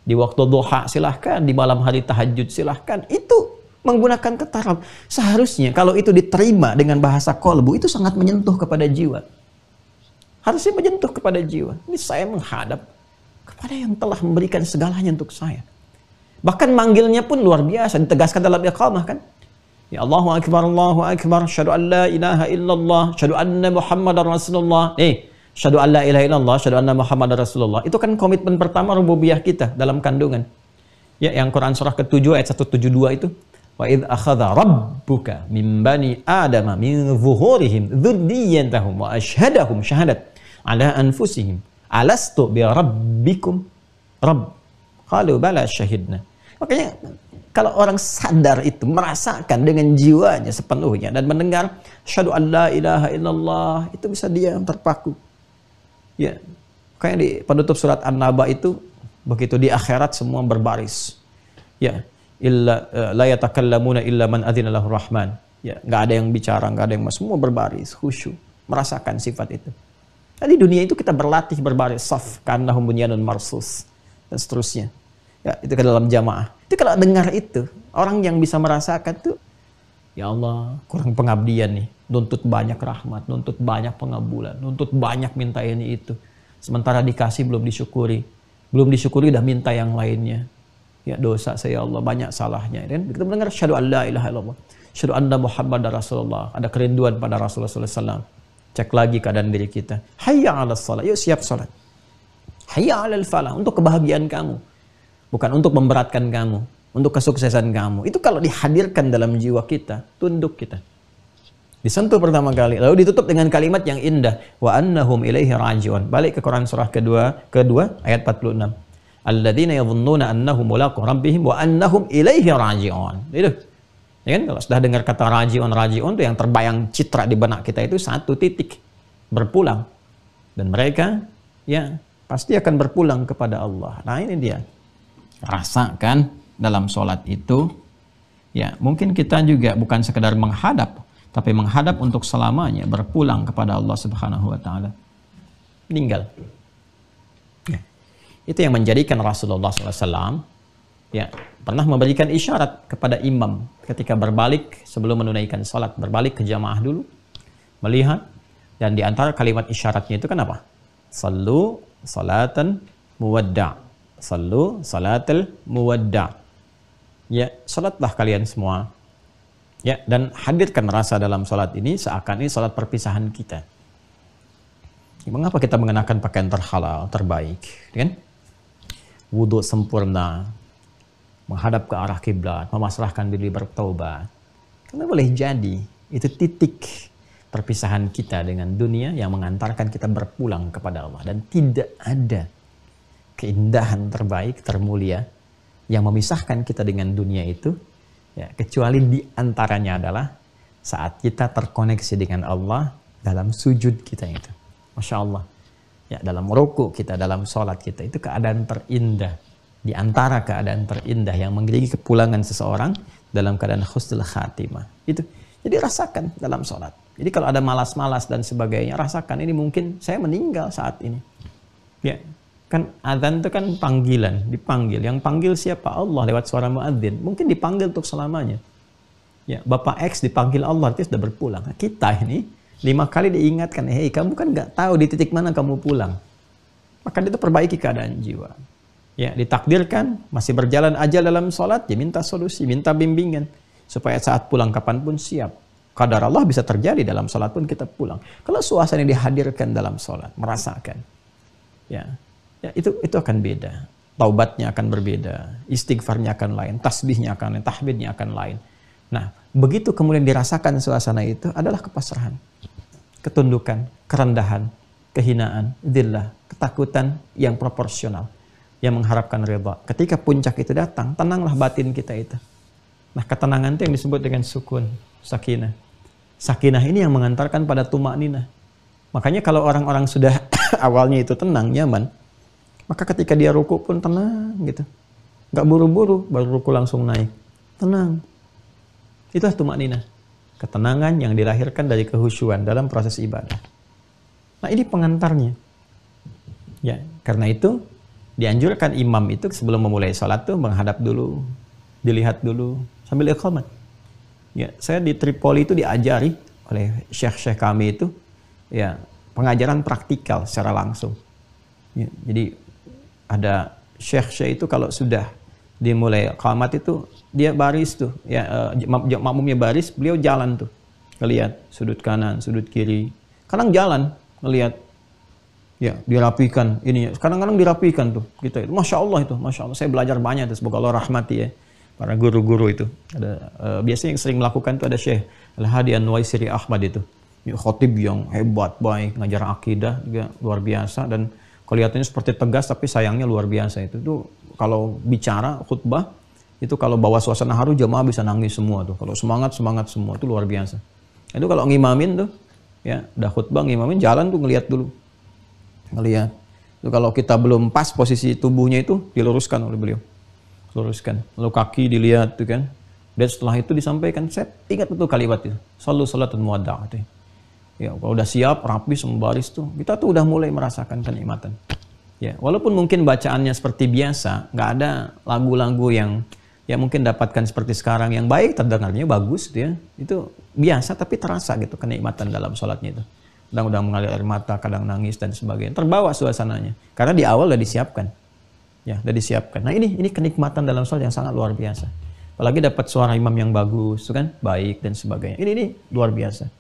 Di waktu duha silahkan, di malam hari tahajud silahkan. Itu Menggunakan kata Rabb. Seharusnya kalau itu diterima dengan bahasa kolbu, itu sangat menyentuh kepada jiwa. Harusnya menyentuh kepada jiwa. Ini saya menghadap kepada yang telah memberikan segalanya untuk saya. Bahkan manggilnya pun luar biasa, ditegaskan dalam iqamah kan. Ya Allahu Akbar, syahadu an la ilaha illallah, syahadu anna Muhammadar Rasulullah. Syahadu an la ilaha illallah, syahadu anna Muhammadar Rasulullah. Itu kan komitmen pertama rububiyah kita dalam kandungan. Ya, yang Quran surah ke-7 ayat 172 itu. Wa idh akhadha rabbuka min bani adama min zuhurihim dzurriyyatahum wa asyhadahum syahadat ala anfusihim alastu bi rabbikum rabb qalu bala syahidna. Makanya kalau orang sadar itu, merasakan dengan jiwanya sepenuhnya dan mendengar syahadu an la ilaha illallah, itu bisa dia terpaku. Ya, kayak di penutup surat An-Naba itu, begitu di akhirat semua berbaris. Ya, illa la yatakallamuna illa man adzina lahu rahman. Ya, enggak ada yang bicara, enggak ada yang semua berbaris, khusyuk, merasakan sifat itu. Nah, di dunia itu kita berlatih berbaris saf ka'annahum bunyanun marsus dan seterusnya. Ya, itu ke dalam jamaah. Itu kalau dengar itu, orang yang bisa merasakan tuh, ya Allah, kurang pengabdian nih. Nuntut banyak rahmat, nuntut banyak pengabulan, nuntut banyak minta ini itu. Sementara dikasih belum disyukuri. Belum disyukuri udah minta yang lainnya. Ya dosa saya Allah, banyak salahnya. Dan kita mendengar syahadu an la ilaha illallah, syahadu anna Muhammadar Rasulullah. Ada kerinduan pada Rasulullah SAW. Cek lagi keadaan diri kita. Hayya 'alas shalah, yuk siap salat. Hayya 'alal falah, untuk kebahagiaan kamu. Bukan untuk memberatkan kamu, untuk kesuksesan kamu. Itu kalau dihadirkan dalam jiwa kita, tunduk kita. Disentuh pertama kali, lalu ditutup dengan kalimat yang indah. Wa annahum ilaihi raji'un. Balik ke Quran surah kedua ayat 46. Alladzina yadhunnuna annahum mulaqu rabbihim wa annahum ilaihi raji'un. Itu. Ya kan, kalau sudah dengar kata raji'un itu yang terbayang citra di benak kita itu satu titik. Berpulang. Dan mereka ya pasti akan berpulang kepada Allah. Nah, ini dia. Rasakan dalam sholat itu, ya mungkin kita juga bukan sekedar menghadap, tapi menghadap untuk selamanya, berpulang kepada Allah Subhanahu wa Ta'ala. Meninggal. Ya. Itu yang menjadikan Rasulullah SAW ya pernah memberikan isyarat kepada imam ketika berbalik sebelum menunaikan sholat, berbalik ke jamaah dulu, melihat, dan di antara kalimat isyaratnya itu kan apa? Sallu salatan muwadda'. Sallu salatul muwadda'. Ya, salatlah kalian semua. Ya, dan hadirkan rasa dalam salat ini seakan ini salat perpisahan kita. Ya, mengapa kita mengenakan pakaian terhalal, terbaik, kan? Wudu sempurna, menghadap ke arah kiblat, memasrahkan diri bertaubat. Karena boleh jadi itu titik perpisahan kita dengan dunia yang mengantarkan kita berpulang kepada Allah, dan tidak ada keindahan terbaik, termulia yang memisahkan kita dengan dunia itu ya, kecuali di antaranya adalah saat kita terkoneksi dengan Allah dalam sujud kita itu. Masya Allah. Ya, dalam rukuk kita, dalam sholat kita, itu keadaan terindah. Di antara keadaan terindah yang mengiringi kepulangan seseorang dalam keadaan husnul khatimah. Itu. Jadi rasakan dalam sholat. Jadi kalau ada malas-malas dan sebagainya, rasakan ini mungkin saya meninggal saat ini. Ya. Kan adzan itu kan panggilan, dipanggil. Yang panggil siapa? Allah lewat suara muadzin. Mungkin dipanggil untuk selamanya. Ya, Bapak X dipanggil Allah, itu sudah berpulang. Nah, kita ini 5 kali diingatkan, hei kamu kan nggak tahu di titik mana kamu pulang. Maka itu perbaiki keadaan jiwa. Ya, ditakdirkan masih berjalan ajal dalam sholat, ya minta solusi, minta bimbingan. Supaya saat pulang kapanpun siap. Qadar Allah bisa terjadi dalam sholat pun kita pulang. Kalau suasana dihadirkan dalam sholat, merasakan. Ya, itu akan beda. Taubatnya akan berbeda, istighfarnya akan lain, tasbihnya akan lain, tahmidnya akan lain. Nah, begitu kemudian dirasakan suasana itu adalah kepasrahan, ketundukan, kerendahan, kehinaan, dzillah, ketakutan yang proporsional, yang mengharapkan ridha. Ketika puncak itu datang, tenanglah batin kita itu. Nah, ketenangan itu yang disebut dengan sukun, sakinah. Sakinah ini yang mengantarkan pada tumakninah. Makanya kalau orang-orang sudah awalnya itu tenang, nyaman, maka ketika dia ruku pun tenang gitu. Nggak buru-buru, baru ruku langsung naik. Tenang. Itulah tumakninah. Ketenangan yang dilahirkan dari kehusyuan dalam proses ibadah. Nah, ini pengantarnya. Ya, karena itu dianjurkan imam itu sebelum memulai sholat tuh menghadap dulu, dilihat dulu sambil iqamat. Ya, saya di Tripoli itu diajari oleh syekh-syekh kami itu ya pengajaran praktikal secara langsung. Ya, jadi ada syekh-syekh itu kalau sudah dimulai qamat itu dia baris tuh ya, makmumnya baris, beliau jalan tuh ngelihat sudut kanan, sudut kiri. Kadang jalan ngelihat ya dirapikan ini, kadang-kadang dirapikan tuh kita itu. Masya Allah itu, Masya Allah. Saya belajar banyak tuh, semoga Allah rahmati ya para guru-guru itu. Ada biasanya yang sering melakukan itu ada Syekh Al-Hadi An-Nuwaisiri Ahmad itu. Khotib yang hebat, baik, ngajar akidah juga luar biasa, dan kelihatannya seperti tegas tapi sayangnya luar biasa itu. Tuh kalau bicara khutbah itu kalau bawa suasana haru jamaah bisa nangis semua tuh. Kalau semangat semua itu luar biasa. Itu kalau ngimamin tuh ya udah khutbah ngimamin jalan tuh ngelihat dulu. Ngelihat. Itu kalau kita belum pas posisi tubuhnya itu diluruskan oleh beliau. Luruskan. Lalu kaki dilihat tuh kan. Dan setelah itu disampaikan, saya ingat betul kalimat itu. Sallu salatun muwadda'ah. Ya, kalau udah siap, rapi, sembaris tuh, kita tuh udah mulai merasakan kenikmatan. Ya, walaupun mungkin bacaannya seperti biasa, nggak ada lagu-lagu yang ya mungkin dapatkan seperti sekarang yang baik, terdengarnya bagus gitu ya. Itu biasa tapi terasa gitu kenikmatan dalam sholatnya itu. Kadang udah mengalir air mata, kadang nangis dan sebagainya. Terbawa suasananya. Karena di awal udah disiapkan. Ya, udah disiapkan. Nah ini kenikmatan dalam sholat yang sangat luar biasa. Apalagi dapat suara imam yang bagus, kan, baik dan sebagainya. Ini luar biasa.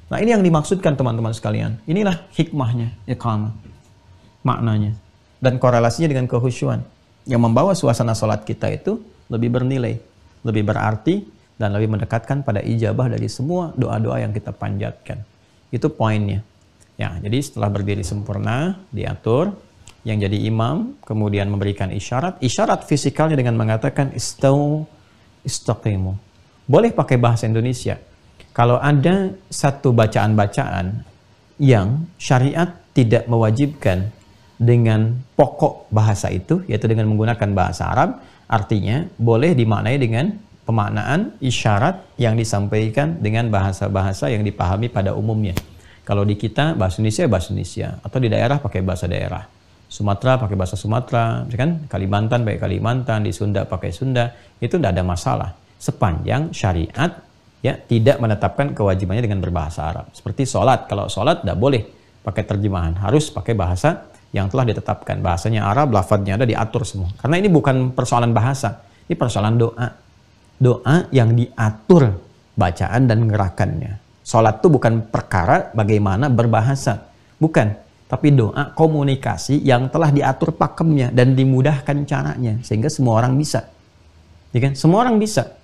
Nah ini yang dimaksudkan teman-teman sekalian. Inilah hikmahnya, iqamah, maknanya, dan korelasinya dengan kehusyuan yang membawa suasana sholat kita itu lebih bernilai, lebih berarti, dan lebih mendekatkan pada ijabah dari semua doa-doa yang kita panjatkan. Itu poinnya. Ya, jadi setelah berdiri sempurna, diatur. Yang jadi imam, kemudian memberikan isyarat. Isyarat fisikalnya dengan mengatakan istau, istaqimu. Boleh pakai bahasa Indonesia. Kalau ada satu bacaan-bacaan yang syariat tidak mewajibkan dengan pokok bahasa itu, yaitu dengan menggunakan bahasa Arab, artinya boleh dimaknai dengan pemaknaan isyarat yang disampaikan dengan bahasa-bahasa yang dipahami pada umumnya. Kalau di kita bahasa Indonesia, atau di daerah pakai bahasa daerah. Sumatera pakai bahasa Sumatera, kan? Kalimantan pakai Kalimantan, di Sunda pakai Sunda, itu tidak ada masalah. Sepanjang syariat ya tidak menetapkan kewajibannya dengan berbahasa Arab. Seperti sholat, kalau sholat tidak boleh pakai terjemahan, harus pakai bahasa yang telah ditetapkan. Bahasanya Arab, lafadznya ada diatur semua. Karena ini bukan persoalan bahasa, ini persoalan doa. Doa yang diatur bacaan dan gerakannya. Sholat itu bukan perkara bagaimana berbahasa, bukan. Tapi doa komunikasi yang telah diatur pakemnya dan dimudahkan caranya sehingga semua orang bisa, ya kan? Semua orang bisa.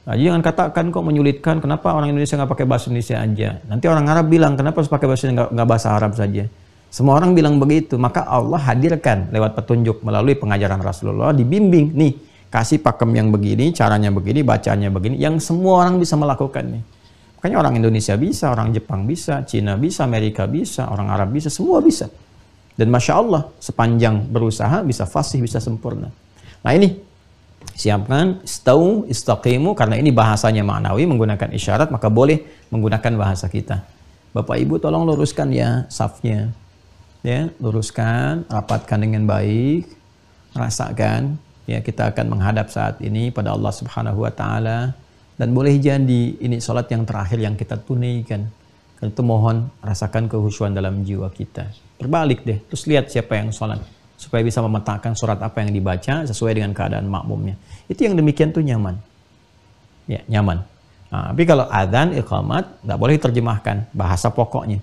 Nah, jangan katakan kok menyulitkan. Kenapa orang Indonesia nggak pakai bahasa Indonesia aja? Nanti orang Arab bilang kenapa harus pakai bahasa nggak bahasa Arab saja? Semua orang bilang begitu. Maka Allah hadirkan lewat petunjuk melalui pengajaran Rasulullah, dibimbing nih, kasih pakem yang begini, caranya begini, bacaannya begini, yang semua orang bisa melakukannya. Makanya orang Indonesia bisa, orang Jepang bisa, Cina bisa, Amerika bisa, orang Arab bisa, semua bisa. Dan Masya Allah, sepanjang berusaha bisa fasih, bisa sempurna. Nah ini, siapkan, istau, istaqimu, karena ini bahasanya maknawi, menggunakan isyarat, maka boleh menggunakan bahasa kita. Bapak Ibu tolong luruskan ya safnya. Ya, luruskan, rapatkan dengan baik, rasakan, ya kita akan menghadap saat ini pada Allah Subhanahu wa Ta'ala. Dan boleh jadi ini sholat yang terakhir yang kita tunaikan. Karena itu mohon rasakan kehusyuan dalam jiwa kita. Berbalik deh, terus lihat siapa yang sholat. Supaya bisa memetakan surat apa yang dibaca sesuai dengan keadaan makmumnya. Itu yang demikian tuh nyaman. Ya, nyaman. Nah, tapi kalau adzan, iqamat, nggak boleh terjemahkan bahasa pokoknya.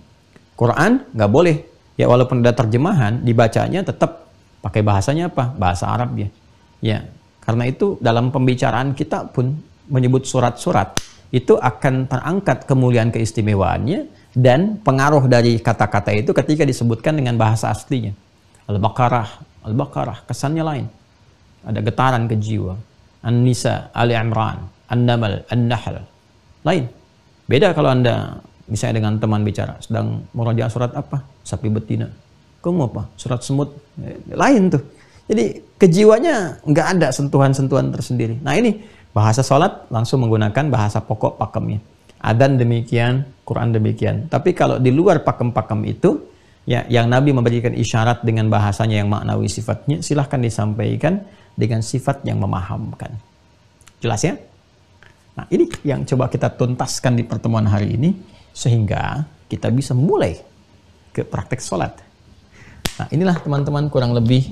Quran nggak boleh. Ya walaupun ada terjemahan, dibacanya tetap pakai bahasanya apa? Bahasa Arab ya. Ya, karena itu dalam pembicaraan kita pun menyebut surat-surat itu akan terangkat kemuliaan keistimewaannya dan pengaruh dari kata-kata itu ketika disebutkan dengan bahasa aslinya. Al-Baqarah, kesannya lain. Ada getaran ke jiwa. An-Nisa, Ali Imran, An-Namal, An-Nahl. Lain. Beda kalau Anda misalnya dengan teman bicara, sedang murajaah surat apa? Sapi betina. Kamu apa? Surat semut. Lain tuh. Jadi kejiwanya nggak ada sentuhan-sentuhan tersendiri. Nah ini bahasa sholat langsung menggunakan bahasa pokok pakemnya. Adzan demikian, Quran demikian. Tapi kalau di luar pakem-pakem itu, ya yang Nabi memberikan isyarat dengan bahasanya yang maknawi sifatnya, silahkan disampaikan dengan sifat yang memahamkan. Jelas ya? Nah, ini yang coba kita tuntaskan di pertemuan hari ini sehingga kita bisa mulai ke praktek sholat. Nah, inilah teman-teman kurang lebih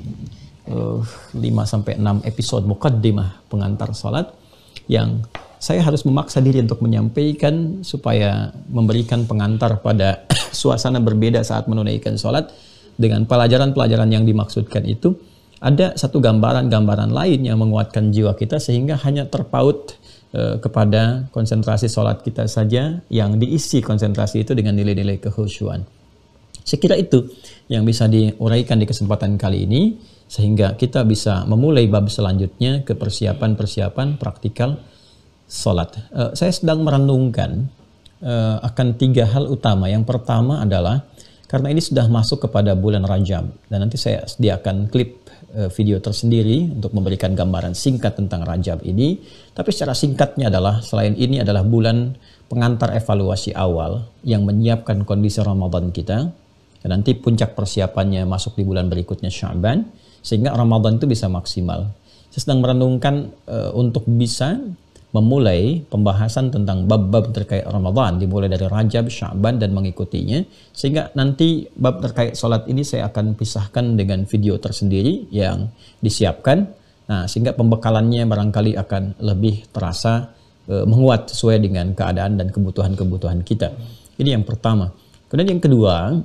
5-6 episode muqaddimah pengantar sholat yang saya harus memaksa diri untuk menyampaikan supaya memberikan pengantar pada suasana berbeda saat menunaikan sholat dengan pelajaran-pelajaran yang dimaksudkan itu. Ada satu gambaran-gambaran lain yang menguatkan jiwa kita sehingga hanya terpaut kepada konsentrasi sholat kita saja yang diisi konsentrasi itu dengan nilai-nilai kekhusyuan. Saya kira itu yang bisa diuraikan di kesempatan kali ini sehingga kita bisa memulai bab selanjutnya ke persiapan-persiapan praktikal sholat. Saya sedang merenungkan akan 3 hal utama. Yang pertama adalah karena ini sudah masuk kepada bulan Rajab dan nanti saya sediakan klip video tersendiri untuk memberikan gambaran singkat tentang Rajab ini. Tapi secara singkatnya adalah selain ini adalah bulan pengantar evaluasi awal yang menyiapkan kondisi Ramadan kita. Dan nanti puncak persiapannya masuk di bulan berikutnya Sya'ban sehingga Ramadan itu bisa maksimal. Saya sedang merenungkan untuk bisa memulai pembahasan tentang bab-bab terkait Ramadan dimulai dari Rajab, Sya'ban dan mengikutinya sehingga nanti bab terkait sholat ini saya akan pisahkan dengan video tersendiri yang disiapkan. Nah, sehingga pembekalannya barangkali akan lebih terasa menguat sesuai dengan keadaan dan kebutuhan-kebutuhan kita. Ini yang pertama. Kemudian yang kedua,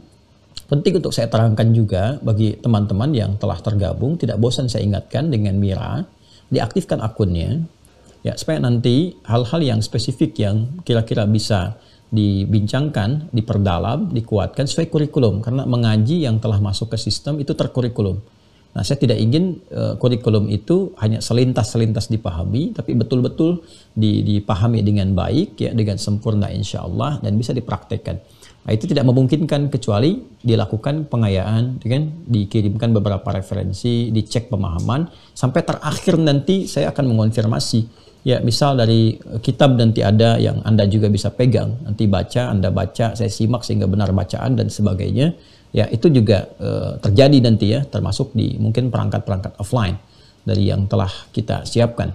penting untuk saya terangkan juga bagi teman-teman yang telah tergabung, tidak bosan saya ingatkan dengan Mira, diaktifkan akunnya. Ya, supaya nanti hal-hal yang spesifik yang kira-kira bisa dibincangkan, diperdalam, dikuatkan sesuai kurikulum. Karena mengaji yang telah masuk ke sistem itu terkurikulum. Nah, saya tidak ingin kurikulum itu hanya selintas-selintas dipahami, tapi betul-betul dipahami dengan baik, ya, dengan sempurna insya Allah, dan bisa dipraktekkan. Nah, itu tidak memungkinkan kecuali dilakukan pengayaan, dengan dikirimkan beberapa referensi, dicek pemahaman, sampai terakhir nanti saya akan mengonfirmasi. Ya, misal dari kitab nanti ada yang Anda juga bisa pegang, nanti baca, Anda baca, saya simak sehingga benar bacaan dan sebagainya. Ya, itu juga terjadi nanti ya, termasuk di mungkin perangkat-perangkat offline dari yang telah kita siapkan.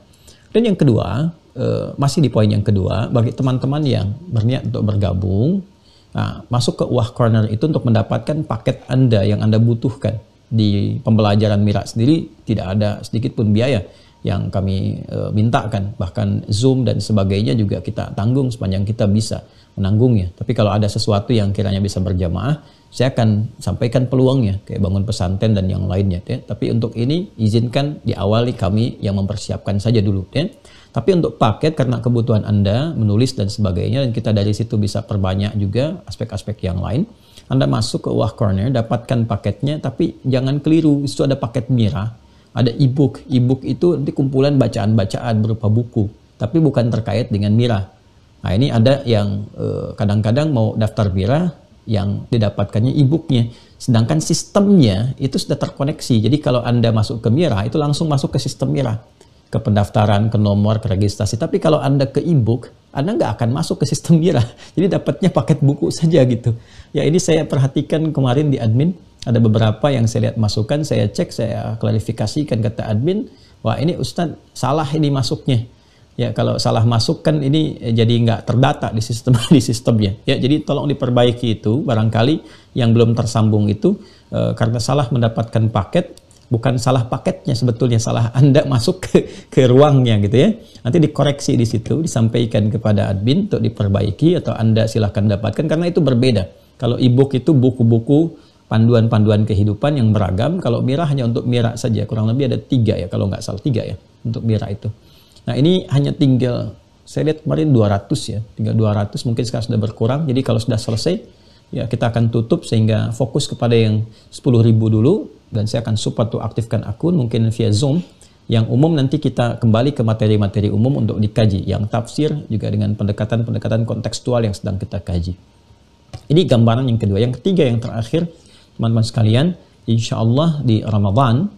Dan yang kedua, masih di poin yang kedua, bagi teman-teman yang berniat untuk bergabung, nah, masuk ke Wah Corner itu untuk mendapatkan paket Anda yang Anda butuhkan. Di pembelajaran Mira sendiri tidak ada sedikit pun biaya yang kami mintakan, bahkan Zoom dan sebagainya juga kita tanggung sepanjang kita bisa menanggungnya. Tapi kalau ada sesuatu yang kiranya bisa berjamaah, saya akan sampaikan peluangnya kayak bangun pesantren dan yang lainnya, ya. Tapi untuk ini izinkan diawali kami yang mempersiapkan saja dulu, ya. Tapi untuk paket karena kebutuhan Anda menulis dan sebagainya, dan kita dari situ bisa perbanyak juga aspek-aspek yang lain. Anda masuk ke Wah Corner, dapatkan paketnya, tapi jangan keliru, itu ada paket Mira. Ada e-book. E-book itu nanti kumpulan bacaan-bacaan berupa buku, tapi bukan terkait dengan Mira. Nah, ini ada yang kadang-kadang mau daftar Mira, yang didapatkannya e-booknya. Sedangkan sistemnya itu sudah terkoneksi. Jadi kalau Anda masuk ke Mira, itu langsung masuk ke sistem Mira. Ke pendaftaran, ke nomor, ke registrasi. Tapi kalau Anda ke e-book, Anda nggak akan masuk ke sistem Mira. Jadi dapatnya paket buku saja gitu. Ya, ini saya perhatikan kemarin di admin. Ada beberapa yang saya lihat masukan, saya cek, saya klarifikasikan kata admin, wah ini Ustadz salah ini masuknya. Ya, kalau salah masuk kan ini jadi nggak terdata di sistemnya. Ya, jadi tolong diperbaiki itu. Barangkali yang belum tersambung itu karena salah mendapatkan paket, bukan salah paketnya sebetulnya, salah Anda masuk ke ruangnya gitu ya. Nanti dikoreksi di situ, disampaikan kepada admin untuk diperbaiki atau Anda silahkan dapatkan karena itu berbeda. Kalau e-book itu buku-buku panduan-panduan kehidupan yang beragam. Kalau Mira hanya untuk Mira saja, kurang lebih ada 3 ya, kalau nggak salah 3 ya untuk Mira itu. Nah, ini hanya tinggal, saya lihat kemarin 200 ya, tinggal 200, mungkin sekarang sudah berkurang. Jadi kalau sudah selesai, ya kita akan tutup sehingga fokus kepada yang 10.000 dulu, dan saya akan support untuk aktifkan akun, mungkin via Zoom. Yang umum nanti kita kembali ke materi-materi umum untuk dikaji, yang tafsir juga dengan pendekatan-pendekatan kontekstual yang sedang kita kaji. Ini gambaran yang kedua. Yang ketiga, yang terakhir, teman-teman sekalian, insya Allah di Ramadan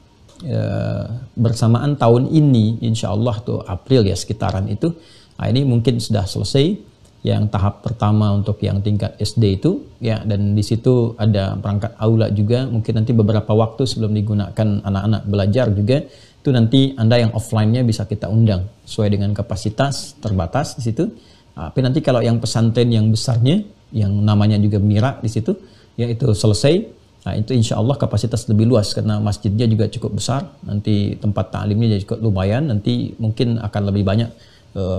bersamaan tahun ini, insya Allah tuh April ya sekitaran itu. Nah, ini mungkin sudah selesai yang tahap pertama untuk yang tingkat SD itu, ya, dan di situ ada perangkat aula juga. Mungkin nanti beberapa waktu sebelum digunakan anak-anak belajar juga Itu nanti Anda yang offline-nya bisa kita undang sesuai dengan kapasitas terbatas di situ. Tapi nanti kalau yang pesantren yang besarnya, yang namanya juga Mira di situ, ya itu selesai. Nah itu insya Allah kapasitas lebih luas karena masjidnya juga cukup besar. Nanti tempat ta'limnya juga cukup lumayan. Nanti mungkin akan lebih banyak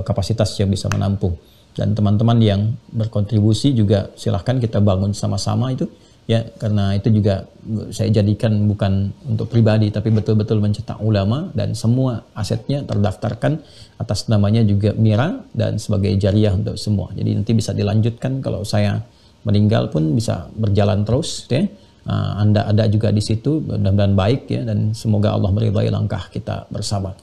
kapasitas yang bisa menampung. Dan teman-teman yang berkontribusi juga silahkan kita bangun sama-sama itu. Ya, karena itu juga saya jadikan bukan untuk pribadi tapi betul-betul mencetak ulama dan semua asetnya terdaftarkan atas namanya juga Mira dan sebagai jariah untuk semua. Jadi nanti bisa dilanjutkan kalau saya meninggal pun bisa berjalan terus ya. Anda ada juga di situ mudah-mudahan baik ya dan semoga Allah meridhai langkah kita bersama.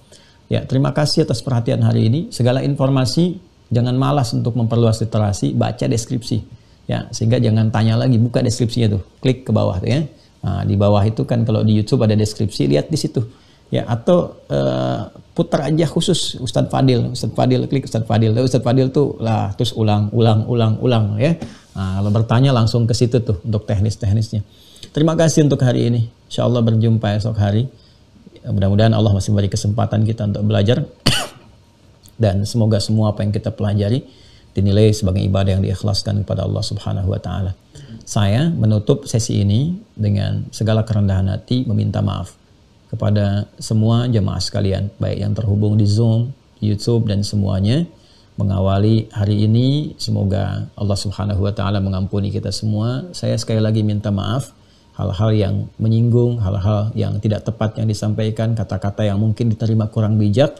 Ya, terima kasih atas perhatian hari ini. Segala informasi jangan malas untuk memperluas literasi, baca deskripsi. Ya, sehingga jangan tanya lagi, buka deskripsinya tuh, klik ke bawah tuh ya. Nah, di bawah itu kan kalau di YouTube ada deskripsi, lihat di situ. Ya, atau putar aja khusus Ustadz Fadil, klik Ustadz Fadil. Ustadz Fadil tuh lah terus ulang ya. Nah, kalau bertanya langsung ke situ tuh untuk teknis-teknisnya. Terima kasih untuk hari ini. Insyaallah berjumpa esok hari. Mudah-mudahan Allah masih memberi kesempatan kita untuk belajar dan semoga semua apa yang kita pelajari dinilai sebagai ibadah yang diikhlaskan kepada Allah Subhanahu wa taala. Saya menutup sesi ini dengan segala kerendahan hati meminta maaf kepada semua jemaah sekalian, baik yang terhubung di Zoom, YouTube dan semuanya. Mengawali hari ini, semoga Allah Subhanahu wa taala mengampuni kita semua. Saya sekali lagi minta maaf hal-hal yang menyinggung, hal-hal yang tidak tepat yang disampaikan, kata-kata yang mungkin diterima kurang bijak.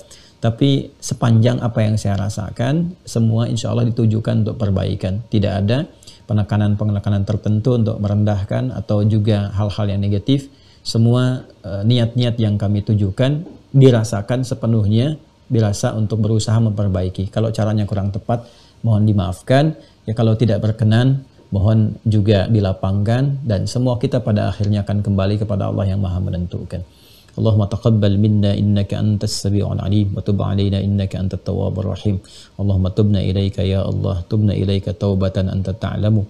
Tapi sepanjang apa yang saya rasakan, semua insya Allah ditujukan untuk perbaikan. Tidak ada penekanan-penekanan tertentu untuk merendahkan atau juga hal-hal yang negatif. Semua niat-niat yang kami tujukan dirasakan sepenuhnya, dirasa untuk berusaha memperbaiki. Kalau caranya kurang tepat, mohon dimaafkan. Ya kalau tidak berkenan, mohon juga dilapangkan. Dan semua kita pada akhirnya akan kembali kepada Allah yang Maha menentukan. Allahumma taqabbal minna innaka antas sami'ul alim wa tub 'alaina innaka antat tawwabur rahim. Allahumma tubna ilaika ya Allah, tubna ilaika taubatan anta ta'lamu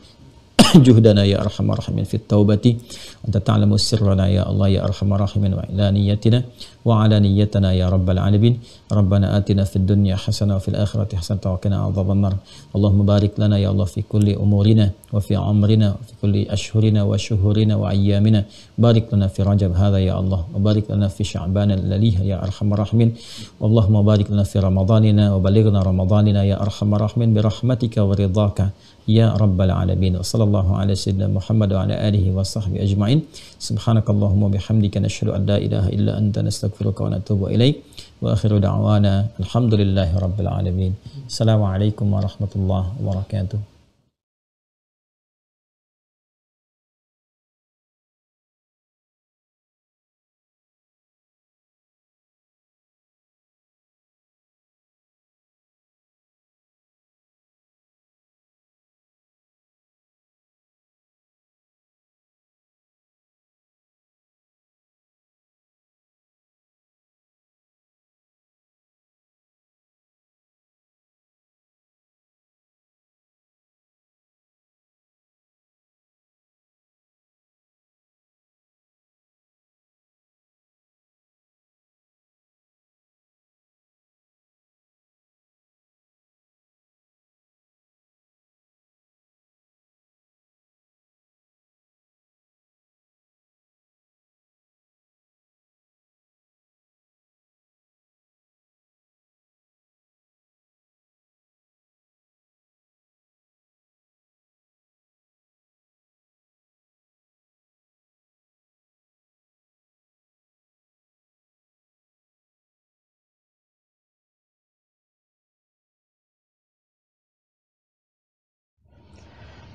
juhdana ya arhamar rahimin fit taubati anta ta'lamu sirrana ya Allah ya arhamar rahimin wa ilaniyatina wa ala niyyatana ya rabbal alamin. Rabbana atina fid dunya hasanah wa fil akhirati hasanah wa qina adzabannar. Allahumma barik lana ya Allah fi kulli umurina wa fi amrina wa fi kulli ashhurina wa shuhurina wa ayyamina. Barik lana fi Rajab hadha ya Allah wa barik lana fi Sya'ban alladhi ya arhamar rahimin. Allahumma barik lana fi Ramadanina wa balighna Ramadanina ya arhamar rahimin bi rahmatika wa ridhaka ya rabbal alamin. Wa sallallahu ala sayyidina Muhammad wa ala alihi wa sahbihi ajma'in. Subhanakallahumma bihamdika nashhadu an la ilaha illa anta nastaghfiruka wa natubu ilaik. Wa akhiru da'wana alhamdulillahi rabbil alamin. Assalamualaikum warahmatullahi wabarakatuh.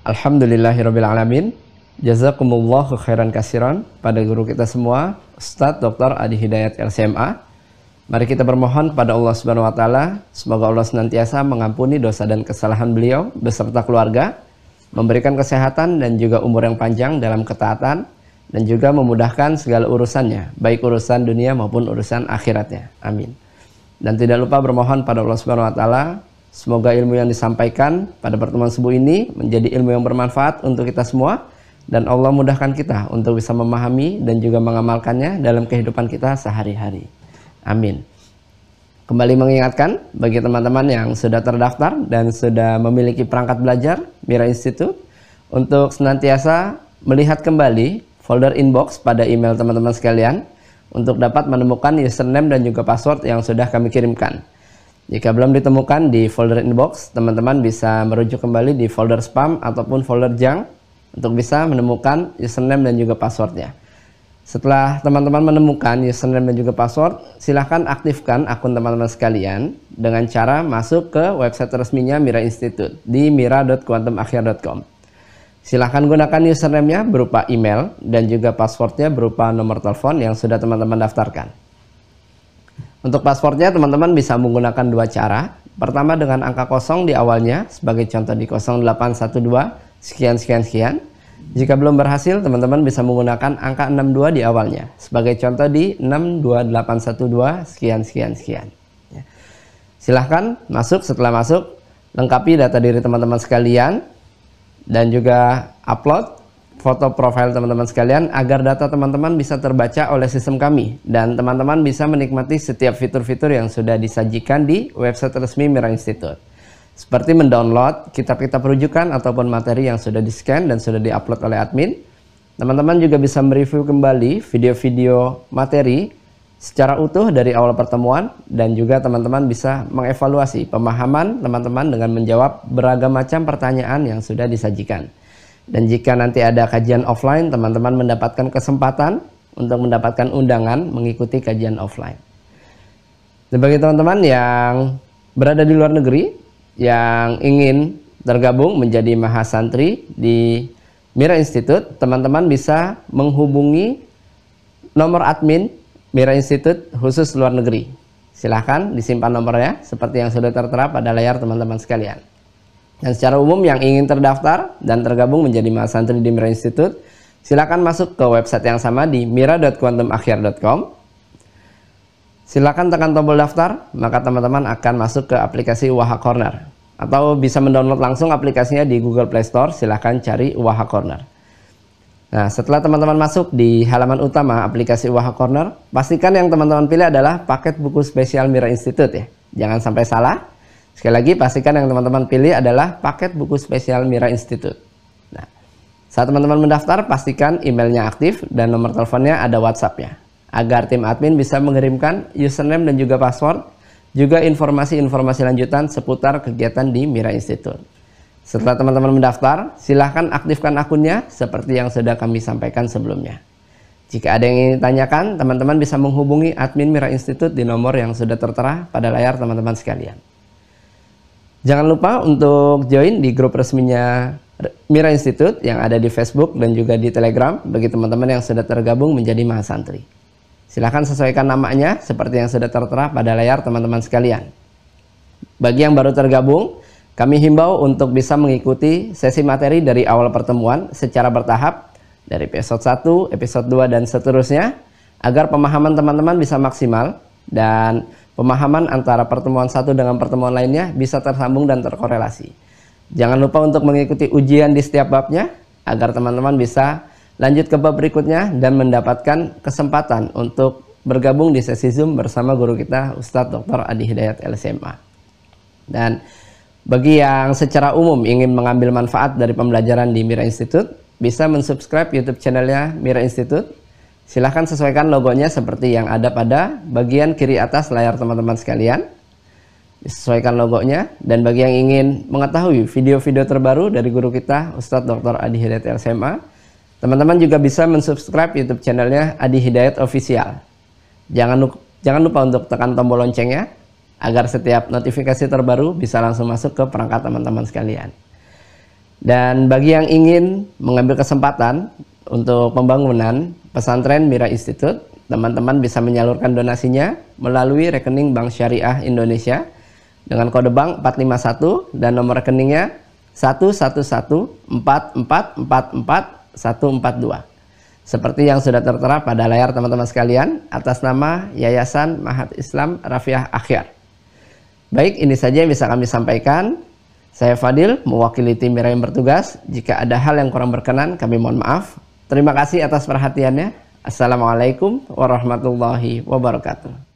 Alhamdulillahirrabbilalamin. Jazakumullahu khairan kasiran pada guru kita semua, Ustadz Dr. Adi Hidayat LCMA. Mari kita bermohon kepada Allah Subhanahu wa taala, semoga Allah senantiasa mengampuni dosa dan kesalahan beliau beserta keluarga, memberikan kesehatan dan juga umur yang panjang dalam ketaatan, dan juga memudahkan segala urusannya, baik urusan dunia maupun urusan akhiratnya. Amin. Dan tidak lupa bermohon pada Allah Subhanahu wa taala, semoga ilmu yang disampaikan pada pertemuan subuh ini menjadi ilmu yang bermanfaat untuk kita semua, dan Allah mudahkan kita untuk bisa memahami dan juga mengamalkannya dalam kehidupan kita sehari-hari. Amin. Kembali mengingatkan bagi teman-teman yang sudah terdaftar dan sudah memiliki perangkat belajar Mira Institute untuk senantiasa melihat kembali folder inbox pada email teman-teman sekalian untuk dapat menemukan username dan juga password yang sudah kami kirimkan. Jika belum ditemukan di folder inbox, teman-teman bisa merujuk kembali di folder spam ataupun folder junk untuk bisa menemukan username dan juga passwordnya. Setelah teman-teman menemukan username dan juga password, silahkan aktifkan akun teman-teman sekalian dengan cara masuk ke website resminya Mira Institute di mira.quantumakhir.com. Silahkan gunakan username-nya berupa email dan juga passwordnya berupa nomor telepon yang sudah teman-teman daftarkan. Untuk passwordnya teman-teman bisa menggunakan dua cara. Pertama dengan angka kosong di awalnya, sebagai contoh di 0812 sekian. Jika belum berhasil, teman-teman bisa menggunakan angka 62 di awalnya, sebagai contoh di 62812 sekian. Ya. Silahkan masuk. Setelah masuk, lengkapi data diri teman-teman sekalian dan juga upload foto profil teman-teman sekalian agar data teman-teman bisa terbaca oleh sistem kami dan teman-teman bisa menikmati setiap fitur-fitur yang sudah disajikan di website resmi Mira Institute. Seperti mendownload kitab-kitab rujukan ataupun materi yang sudah di-scan dan sudah di-upload oleh admin. Teman-teman juga bisa mereview kembali video-video materi secara utuh dari awal pertemuan dan juga teman-teman bisa mengevaluasi pemahaman teman-teman dengan menjawab beragam macam pertanyaan yang sudah disajikan. Dan jika nanti ada kajian offline, teman-teman mendapatkan kesempatan untuk mendapatkan undangan mengikuti kajian offline. Dan bagi teman-teman yang berada di luar negeri yang ingin tergabung menjadi mahasantri di Mira Institute, teman-teman bisa menghubungi nomor admin Mira Institute khusus luar negeri. Silahkan disimpan nomornya seperti yang sudah tertera pada layar teman-teman sekalian. Dan secara umum yang ingin terdaftar dan tergabung menjadi mahasantri di Mira Institute, silahkan masuk ke website yang sama di mira.quantumakhir.com. Silakan tekan tombol daftar, maka teman-teman akan masuk ke aplikasi Waha Corner. Atau bisa mendownload langsung aplikasinya di Google Play Store, silahkan cari Waha Corner. Nah, setelah teman-teman masuk di halaman utama aplikasi Waha Corner, pastikan yang teman-teman pilih adalah paket buku spesial Mira Institute ya. Jangan sampai salah. Sekali lagi, pastikan yang teman-teman pilih adalah paket buku spesial Mira Institute. Nah, saat teman-teman mendaftar, pastikan emailnya aktif dan nomor teleponnya ada WhatsApp-nya, agar tim admin bisa mengirimkan username dan juga password, juga informasi-informasi lanjutan seputar kegiatan di Mira Institute. Setelah teman-teman mendaftar, silahkan aktifkan akunnya seperti yang sudah kami sampaikan sebelumnya. Jika ada yang ingin ditanyakan, teman-teman bisa menghubungi admin Mira Institute di nomor yang sudah tertera pada layar teman-teman sekalian. Jangan lupa untuk join di grup resminya Mira Institute yang ada di Facebook dan juga di Telegram bagi teman-teman yang sudah tergabung menjadi mahasantri. Silahkan sesuaikan namanya seperti yang sudah tertera pada layar teman-teman sekalian. Bagi yang baru tergabung, kami himbau untuk bisa mengikuti sesi materi dari awal pertemuan secara bertahap dari episode 1, episode 2, dan seterusnya agar pemahaman teman-teman bisa maksimal dan pemahaman antara pertemuan satu dengan pertemuan lainnya bisa tersambung dan terkorelasi. Jangan lupa untuk mengikuti ujian di setiap babnya agar teman-teman bisa lanjut ke bab berikutnya dan mendapatkan kesempatan untuk bergabung di sesi Zoom bersama guru kita Ustadz Dr. Adi Hidayat LSMA. Dan bagi yang secara umum ingin mengambil manfaat dari pembelajaran di Mira Institute, bisa mensubscribe YouTube channelnya Mira Institute. Silahkan sesuaikan logonya seperti yang ada pada bagian kiri atas layar teman-teman sekalian. Disesuaikan logonya. Dan bagi yang ingin mengetahui video-video terbaru dari guru kita Ustadz Dr. Adi Hidayat LSMA, teman-teman juga bisa mensubscribe YouTube channelnya Adi Hidayat Official. Jangan lupa untuk tekan tombol loncengnya agar setiap notifikasi terbaru bisa langsung masuk ke perangkat teman-teman sekalian. Dan bagi yang ingin mengambil kesempatan untuk pembangunan pesantren Mira Institute, teman-teman bisa menyalurkan donasinya melalui rekening Bank Syariah Indonesia dengan kode bank 451 dan nomor rekeningnya 1114444 142. Seperti yang sudah tertera pada layar teman-teman sekalian atas nama Yayasan Mahat Islam Rafiah Akhyar. Baik, ini saja yang bisa kami sampaikan. Saya Fadil, mewakili tim Mira yang bertugas. Jika ada hal yang kurang berkenan, kami mohon maaf. Terima kasih atas perhatiannya. Assalamualaikum warahmatullahi wabarakatuh.